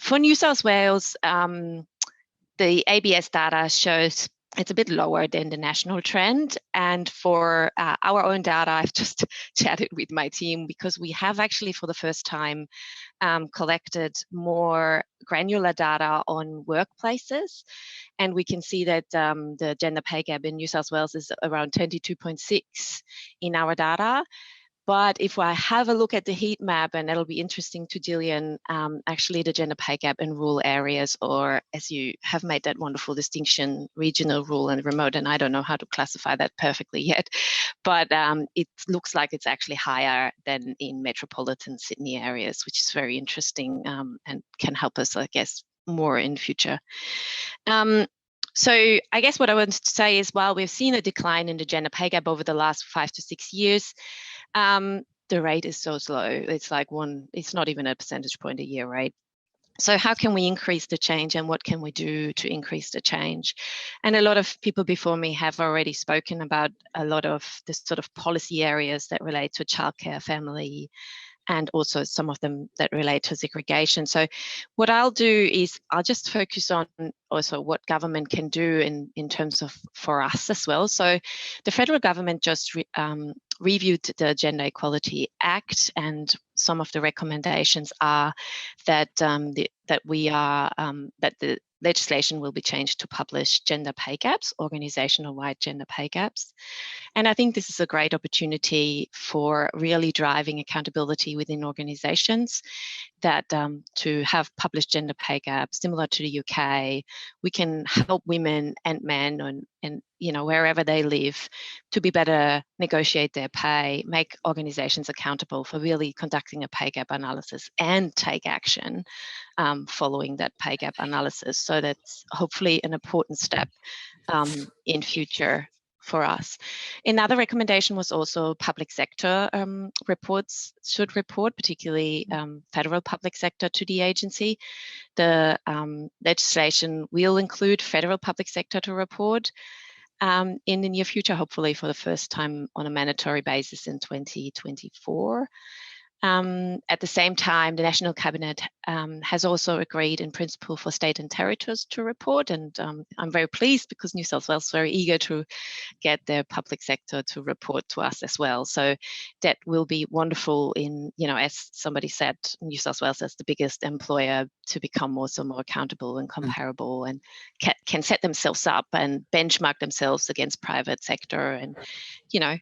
For New South Wales, the ABS data shows it's a bit lower than the national trend. And for our own data, I've just chatted with my team because we have actually for the first time collected more granular data on workplaces. And we can see that the gender pay gap in New South Wales is around 22.6 in our data. But if I have a look at the heat map, and it'll be interesting to Gillian, actually the gender pay gap in rural areas, or as you have made that wonderful distinction, regional, rural and remote, and I don't know how to classify that perfectly yet, but it looks like it's actually higher than in metropolitan Sydney areas, which is very interesting and can help us, I guess, more in future. So I guess what I wanted to say is, while we've seen a decline in the gender pay gap over the last 5 to 6 years, the rate is so slow. It's like it's not even a percentage point a year, right? So how can we increase the change, and what can we do to increase the change? And a lot of people before me have already spoken about a lot of the sort of policy areas that relate to childcare, family, and also some of them that relate to segregation. So what I'll do is I'll just focus on also what government can do in terms of for us as well. So the federal government just reviewed the Gender Equality Act, and some of the recommendations are that that the legislation will be changed to publish gender pay gaps, organizational-wide gender pay gaps. And I think this is a great opportunity for really driving accountability within organizations, that to have published gender pay gaps, similar to the UK, we can help women and men and you know, wherever they live, to be better negotiate their pay, make organizations accountable for really conducting a pay gap analysis and take action following that pay gap analysis. So that's hopefully an important step in future for us. Another recommendation was also public sector reports should report, particularly federal public sector, to the agency. The legislation will include federal public sector to report in the near future, hopefully for the first time on a mandatory basis in 2024. At the same time, the National Cabinet has also agreed in principle for state and territories to report, and I'm very pleased because New South Wales is very eager to get their public sector to report to us as well. So that will be wonderful in, you know, as somebody said, New South Wales as the biggest employer to become also more accountable and comparable, and can set themselves up and benchmark themselves against private sector, and, you know,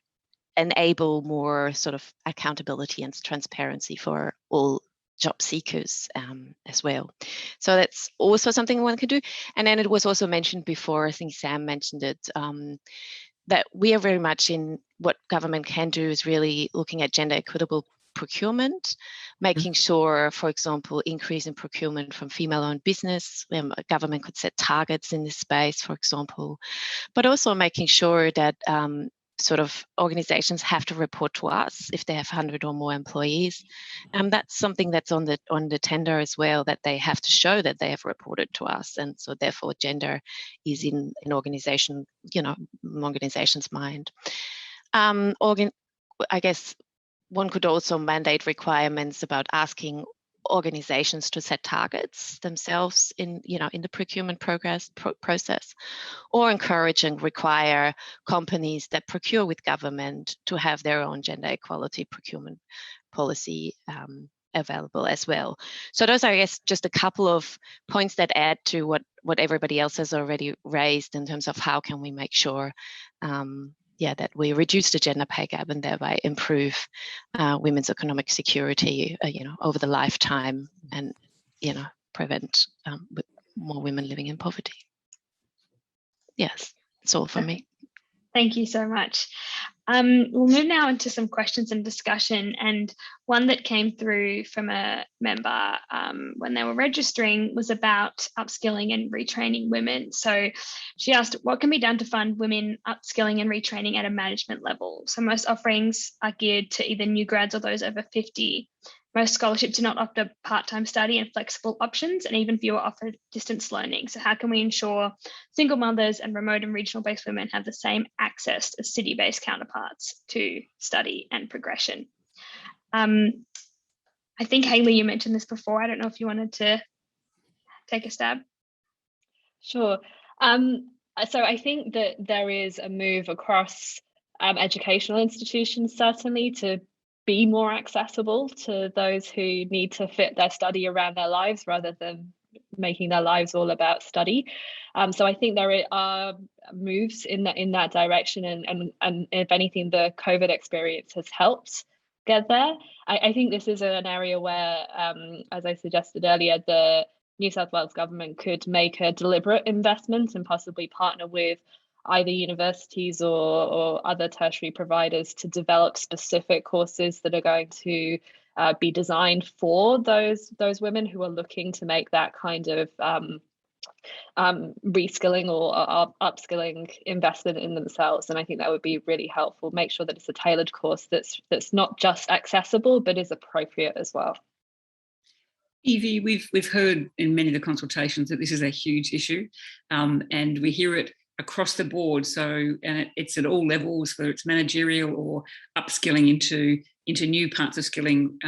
enable more sort of accountability and transparency for all job seekers as well. So that's also something one can do. And then it was also mentioned before, I think Sam mentioned it, that we are very much in what government can do is really looking at gender equitable procurement, making sure, for example, increase in procurement from female-owned business. Government could set targets in this space, for example, but also making sure that sort of organizations have to report to us if they have 100 or more employees. That's something that's on the tender as well, that they have to show that they have reported to us. And so therefore gender is in an organization, you know, organization's mind. I guess one could also mandate requirements about asking organizations to set targets themselves in, you know, in the procurement process, or encourage and require companies that procure with government to have their own gender equality procurement policy available as well. So those are, I guess, just a couple of points that add to what everybody else has already raised in terms of how can we make sure that we reduce the gender pay gap and thereby improve women's economic security, you know, over the lifetime, and, you know, prevent more women living in poverty. Yes, that's all from me. Thank you so much. We'll move now into some questions and discussion, and one that came through from a member when they were registering was about upskilling and retraining women. So she asked, what can be done to fund women upskilling and retraining at a management level? So most offerings are geared to either new grads or those over 50. Most scholarships do not offer part-time study and flexible options, and even fewer offer distance learning. So how can we ensure single mothers and remote and regional based women have the same access as city-based counterparts to study and progression? I think, Hayley, you mentioned this before. I don't know if you wanted to take a stab. Sure. So I think that there is a move across educational institutions, certainly, to be more accessible to those who need to fit their study around their lives rather than making their lives all about study. So I think there are moves in that direction, and if anything, the COVID experience has helped get there. I think this is an area where, as I suggested earlier, the New South Wales government could make a deliberate investment and possibly partner with either universities or other tertiary providers to develop specific courses that are going to be designed for those women who are looking to make that kind of reskilling or upskilling investment in themselves. And I think that would be really helpful. Make sure that it's a tailored course that's not just accessible but is appropriate as well. Evie, we've heard in many of the consultations that this is a huge issue, and we hear it across the board. So, and it's at all levels, whether it's managerial or upskilling into new parts of skilling,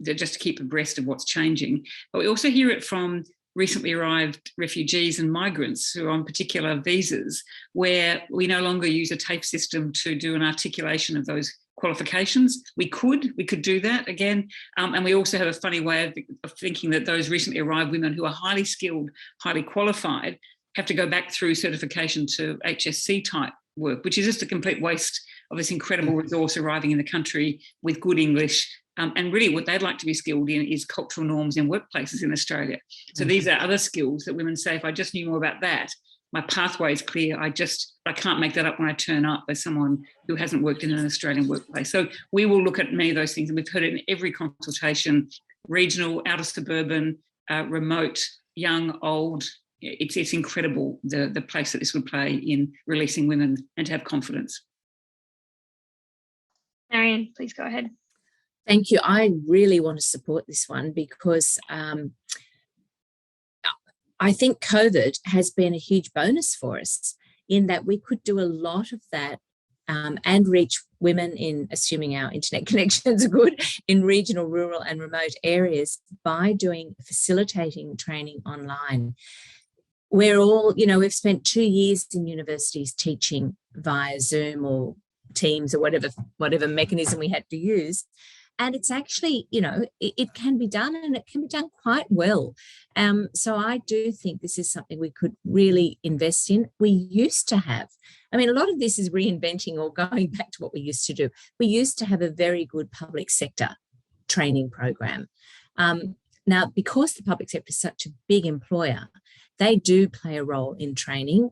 just to keep abreast of what's changing. But we also hear it from recently arrived refugees and migrants who are on particular visas, where we no longer use a TAFE system to do an articulation of those qualifications. We could do that again. And we also have a funny way of thinking that those recently arrived women who are highly skilled, highly qualified, have to go back through certification to HSC type work, which is just a complete waste of this incredible resource arriving in the country with good English. And really what they'd like to be skilled in is cultural norms in workplaces in Australia. So these are other skills that women say, if I just knew more about that, my pathway is clear. I can't make that up when I turn up as someone who hasn't worked in an Australian workplace. So we will look at many of those things, and we've heard it in every consultation: regional, outer suburban, remote, young, old. It's incredible the place that this would play in releasing women and to have confidence. Marion, please go ahead. Thank you. I really want to support this one because I think COVID has been a huge bonus for us in that we could do a lot of that and reach women in, assuming our internet connections are good, in regional, rural and remote areas by facilitating training online. We're all, we've spent 2 years in universities teaching via Zoom or Teams or whatever mechanism we had to use. And it's actually, it can be done, and it can be done quite well. So I do think this is something we could really invest in. We used to have, a lot of this is reinventing or going back to what we used to do. We used to have a very good public sector training program. Now, because the public sector is such a big employer, they do play a role in training.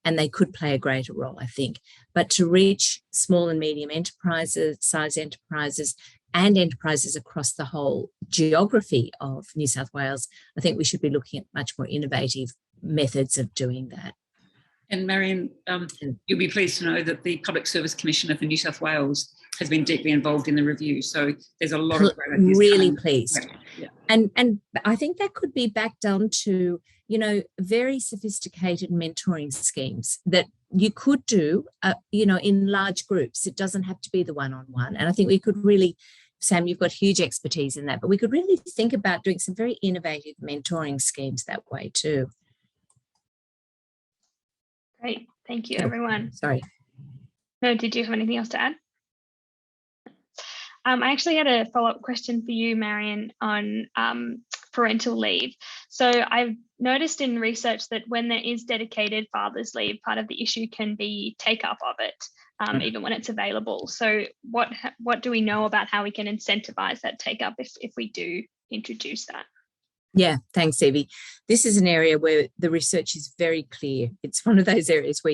And they could play a greater role, I think. But to reach small and medium enterprises, size enterprises, and enterprises across the whole geography of New South Wales, I think we should be looking at much more innovative methods of doing that. And Marion, you'll be pleased to know that the Public Service Commissioner for New South Wales has been deeply involved in the review. So there's a lot of great ideas. Really pleased. Yeah. And I think that could be back down to, very sophisticated mentoring schemes that you could do, in large groups. It doesn't have to be the one-on-one. And I think we could really, Sam, you've got huge expertise in that, but we could really think about doing some very innovative mentoring schemes that way too. Great. Thank you, everyone. Sorry. No, did you have anything else to add? I actually had a follow-up question for you, Marion, on parental leave. So I've noticed in research that when there is dedicated father's leave, part of the issue can be take up of it, even when it's available. So what do we know about how we can incentivize that take up if we do introduce that? Yeah, thanks, Evie. This is an area where the research is very clear. It's one of those areas where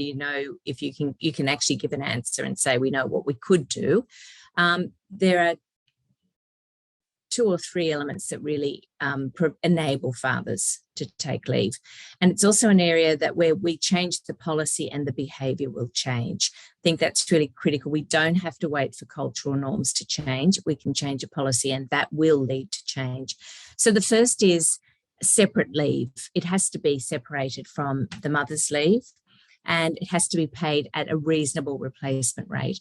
if you can actually give an answer and say we know what we could do. There are 2 or 3 elements that really enable fathers to take leave. And it's also an area that where we change the policy and the behaviour will change. I think that's really critical. We don't have to wait for cultural norms to change. We can change a policy and that will lead to change. So the first is separate leave. It has to be separated from the mother's leave and it has to be paid at a reasonable replacement rate.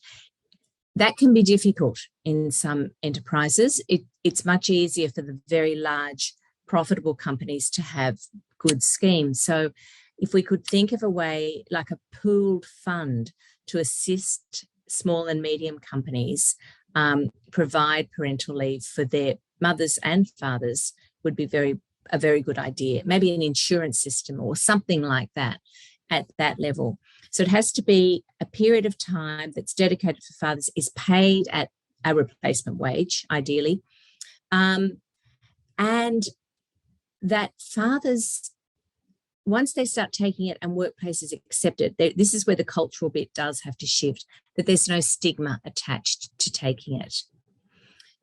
That can be difficult in some enterprises. It's much easier for the very large, profitable companies to have good schemes. So if we could think of a way like a pooled fund to assist small and medium companies provide parental leave for their mothers and fathers would be a very good idea. Maybe an insurance system or something like that at that level. So it has to be a period of time that's dedicated for fathers, is paid at a replacement wage, ideally, and that fathers, once they start taking it and workplaces accept it, this is where the cultural bit does have to shift, that there's no stigma attached to taking it.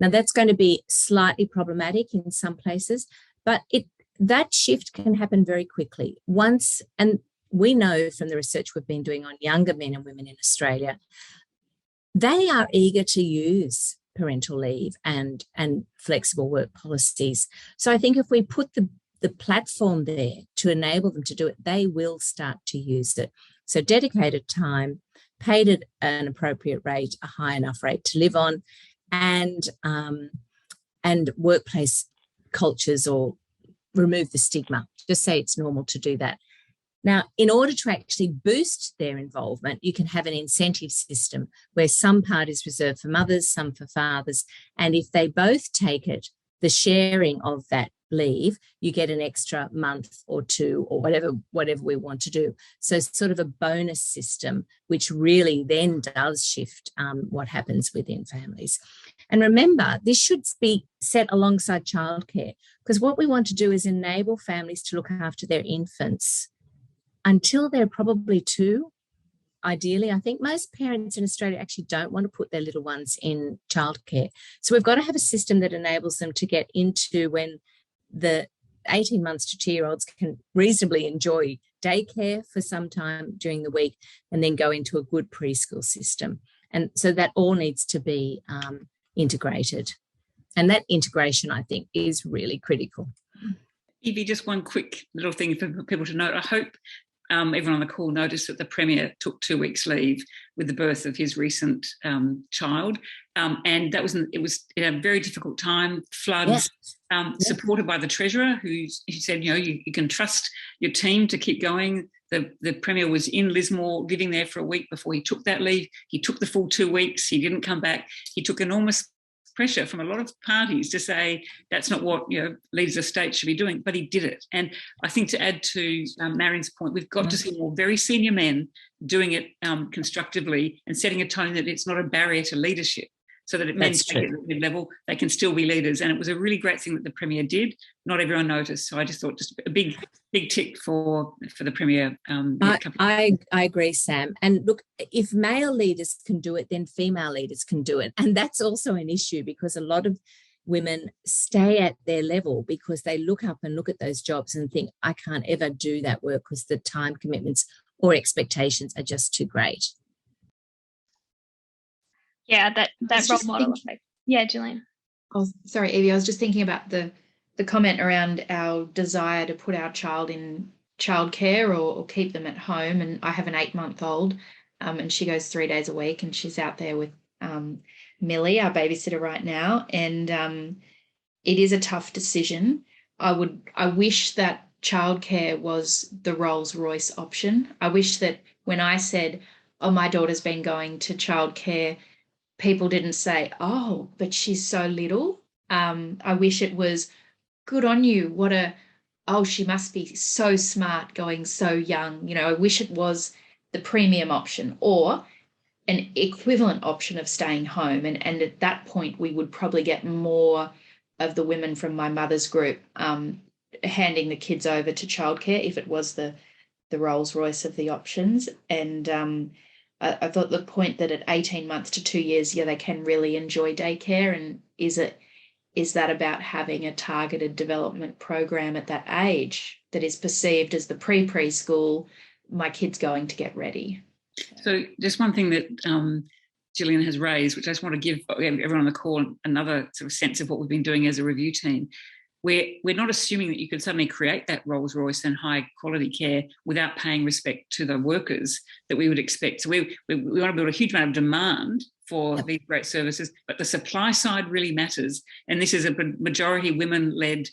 Now, that's going to be slightly problematic in some places, but that shift can happen very quickly. And we know from the research we've been doing on younger men and women in Australia, they are eager to use parental leave and flexible work policies. So I think if we put the platform there to enable them to do it, they will start to use it. So dedicated time, paid at an appropriate rate, a high enough rate to live on, and workplace cultures, or remove the stigma. Just say it's normal to do that. Now, in order to actually boost their involvement, you can have an incentive system where some part is reserved for mothers, some for fathers, and if they both take it, the sharing of that leave, you get an extra month or two or whatever we want to do. So it's sort of a bonus system, which really then does shift what happens within families. And remember, this should be set alongside childcare, because what we want to do is enable families to look after their infants until they're probably 2. Ideally, I think most parents in Australia actually don't want to put their little ones in childcare. So we've got to have a system that enables them to get into when the 18 months to 2-year-olds can reasonably enjoy daycare for some time during the week and then go into a good preschool system. And so that all needs to be integrated. And that integration, I think, is really critical. Evie, just one quick little thing for people to note. I hope everyone on the call noticed that the Premier took 2 weeks leave with the birth of his recent child. And that was in a very difficult time, floods, supported by the Treasurer, who said, you can trust your team to keep going. The Premier was in Lismore, living there for a week before he took that leave. He took the full 2 weeks. He didn't come back. He took enormous pressure from a lot of parties to say that's not what leaders of state should be doing, but he did it. And I think, to add to Marion's point, we've got to see more very senior men doing it constructively and setting a tone that it's not a barrier to leadership, so that it means at mid-level they can still be leaders. And it was a really great thing that the Premier did. Not everyone noticed, so I just thought just a big tick for the Premier. I agree, Sam. And look, if male leaders can do it, then female leaders can do it. And that's also an issue, because a lot of women stay at their level because they look up and look at those jobs and think, I can't ever do that work because the time commitments or expectations are just too great. Yeah, that role model effect. Yeah, Gillian. Oh, sorry, Evie. I was just thinking about the comment around our desire to put our child in childcare or keep them at home. And I have an 8-month-old, and she goes 3 days a week, and she's out there with Millie, our babysitter, right now. And it is a tough decision. I wish that childcare was the Rolls-Royce option. I wish that when I said, oh, my daughter's been going to childcare, people didn't say, oh, but she's so little. I wish it was, good on you. She must be so smart going so young. I wish it was the premium option or an equivalent option of staying home. And at that point, we would probably get more of the women from my mother's group handing the kids over to childcare if it was the Rolls-Royce of the options. And I thought the point that at 18 months to 2 years, they can really enjoy daycare. And is that about having a targeted development program at that age that is perceived as the preschool, my kid's going to get ready? So just one thing that Gillian has raised, which I just want to give everyone on the call another sort of sense of what we've been doing as a review team. We're not assuming that you can suddenly create that Rolls-Royce and high quality care without paying respect to the workers that we would expect. So we want to build a huge amount of demand for these great services, but the supply side really matters. And this is a majority women-led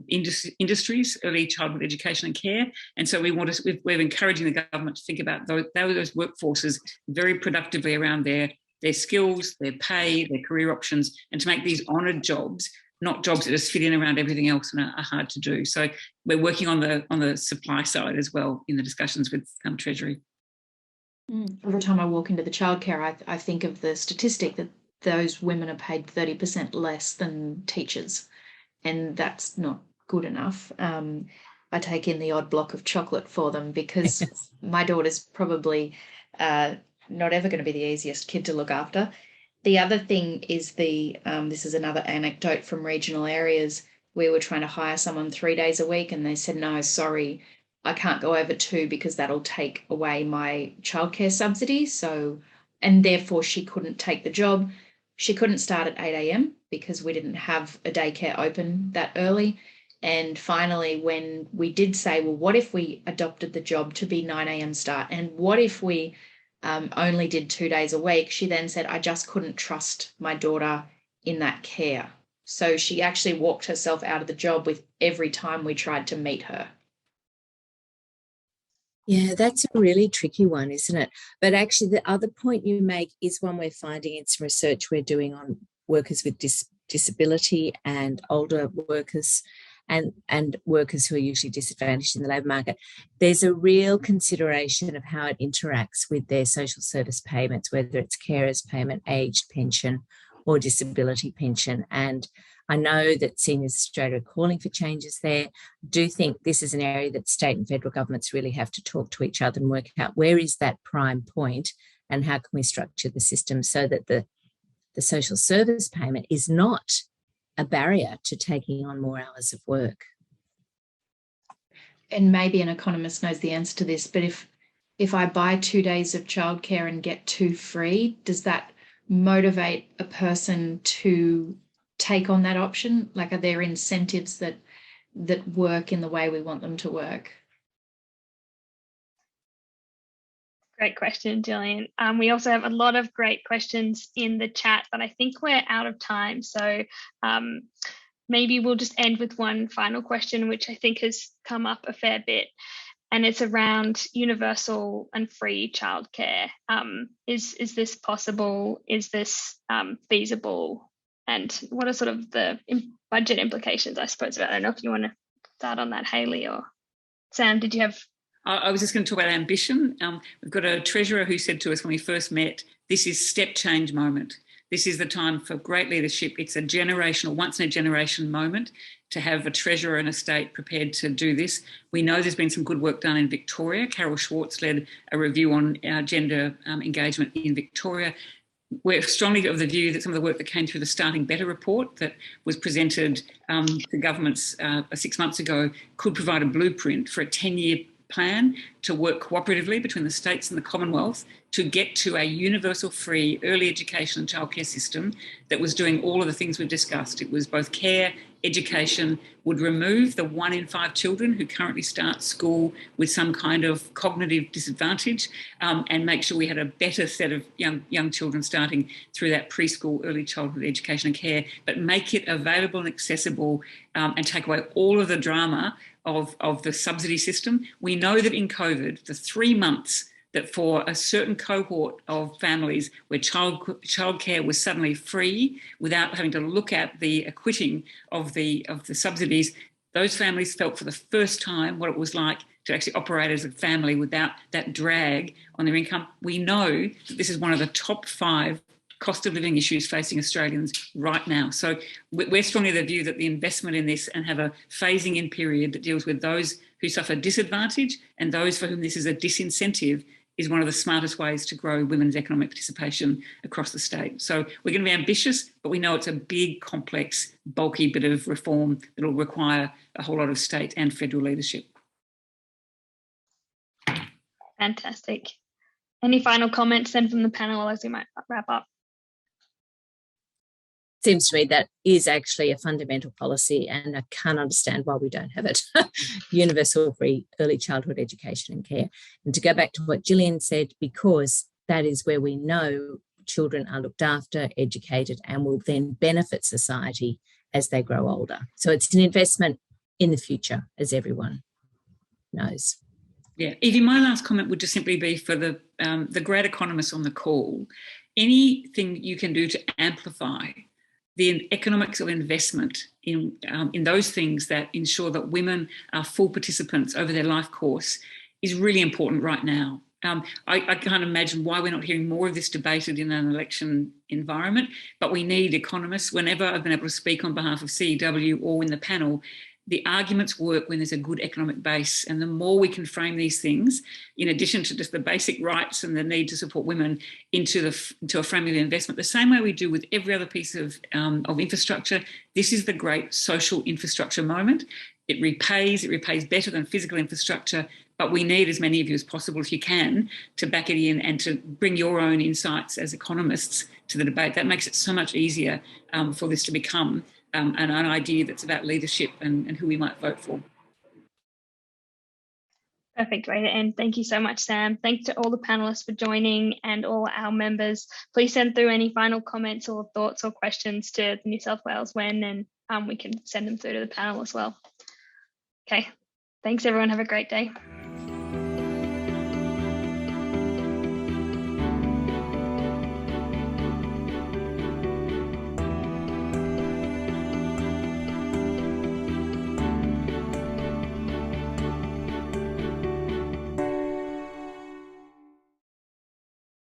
industries, early childhood education and care. And so we're encouraging the government to think about those workforces very productively around their skills, their pay, their career options, and to make these honoured jobs, not jobs that just fit in around everything else and are hard to do. So we're working on the supply side as well in the discussions with Treasury. Every time I walk into the childcare, I think of the statistic that those women are paid 30% less than teachers, and that's not good enough. I take in the odd block of chocolate for them because my daughter's probably not ever going to be the easiest kid to look after. The other thing is this is another anecdote from regional areas. We were trying to hire someone 3 days a week and they said, no, sorry, I can't go over 2 because that'll take away my childcare subsidy. And therefore she couldn't take the job. She couldn't start at 8 a.m. because we didn't have a daycare open that early. And finally, when we did say, well, what if we adopted the job to be 9 a.m. start? And what if we only did 2 days a week? She then said, I just couldn't trust my daughter in that care. So she actually walked herself out of the job with every time we tried to meet her. Yeah, that's a really tricky one, isn't it? But actually, the other point you make is one we're finding in some research we're doing on workers with disability and older workers and workers who are usually disadvantaged in the labour market. There's a real consideration of how it interacts with their social service payments, whether it's carers payment, aged pension or disability pension. And I know that Seniors Australia are calling for changes there. I do think this is an area that state and federal governments really have to talk to each other and work out where is that prime point and how can we structure the system so that the social service payment is not a barrier to taking on more hours of work. And maybe an economist knows the answer to this, but if I buy 2 days of childcare and get 2 free, does that motivate a person to take on that option? Like, are there incentives that work in the way we want them to work? Great question, Gillian. We also have a lot of great questions in the chat, but I think we're out of time. So maybe we'll just end with one final question, which I think has come up a fair bit, and it's around universal and free childcare. Is this possible? Is this feasible? And what are sort of the budget implications, I suppose? I don't know if you want to start on that, Hayley, or Sam, did you have... I was just going to talk about ambition. We've got a treasurer who said to us when we first met, this is step change moment. This is the time for great leadership. It's a generational, once in a generation moment to have a treasurer and a state prepared to do this. We know there's been some good work done in Victoria. Carol Schwartz led a review on gender engagement in Victoria. We're strongly of the view that some of the work that came through the Starting Better report that was presented to governments 6 months ago could provide a blueprint for a 10-year plan to work cooperatively between the states and the Commonwealth to get to a universal free early education and childcare system that was doing all of the things we've discussed. It was both care, education, would remove the 1 in 5 children who currently start school with some kind of cognitive disadvantage, and make sure we had a better set of young children starting through that preschool early childhood education and care, but make it available and accessible, and take away all of the drama of the subsidy system. We know that in COVID, the 3 months that for a certain cohort of families where childcare was suddenly free without having to look at the acquitting of the subsidies, those families felt for the first time what it was like to actually operate as a family without that drag on their income. We know that this is one of the top 5 cost of living issues facing Australians right now. So we're strongly of the view that the investment in this and have a phasing in period that deals with those who suffer disadvantage and those for whom this is a disincentive is one of the smartest ways to grow women's economic participation across the state. So we're going to be ambitious, but we know it's a big, complex, bulky bit of reform that will require a whole lot of state and federal leadership. Fantastic. Any final comments then from the panel as we might wrap up? Seems to me that is actually a fundamental policy, and I can't understand why we don't have it. Universal free early childhood education and care. And to go back to what Gillian said, because that is where we know children are looked after, educated, and will then benefit society as they grow older. So it's an investment in the future, as everyone knows. Yeah, Evie, my last comment would just simply be for the great economists on the call, anything you can do to amplify the economics of investment in those things that ensure that women are full participants over their life course is really important right now. I can't imagine why we're not hearing more of this debated in an election environment, but we need economists. Whenever I've been able to speak on behalf of CEW or in the panel, the arguments work when there's a good economic base, and the more we can frame these things, in addition to just the basic rights and the need to support women, into a frame of investment, the same way we do with every other piece of infrastructure. This is the great social infrastructure moment. It repays better than physical infrastructure, but we need as many of you as possible, if you can, to back it in and to bring your own insights as economists to the debate. That makes it so much easier for this to become an idea that's about leadership and who we might vote for. Perfect way to end. Thank you so much, Sam. Thanks to all the panelists for joining and all our members. Please send through any final comments or thoughts or questions to the New South Wales WEN, and we can send them through to the panel as well. Okay, thanks everyone. Have a great day.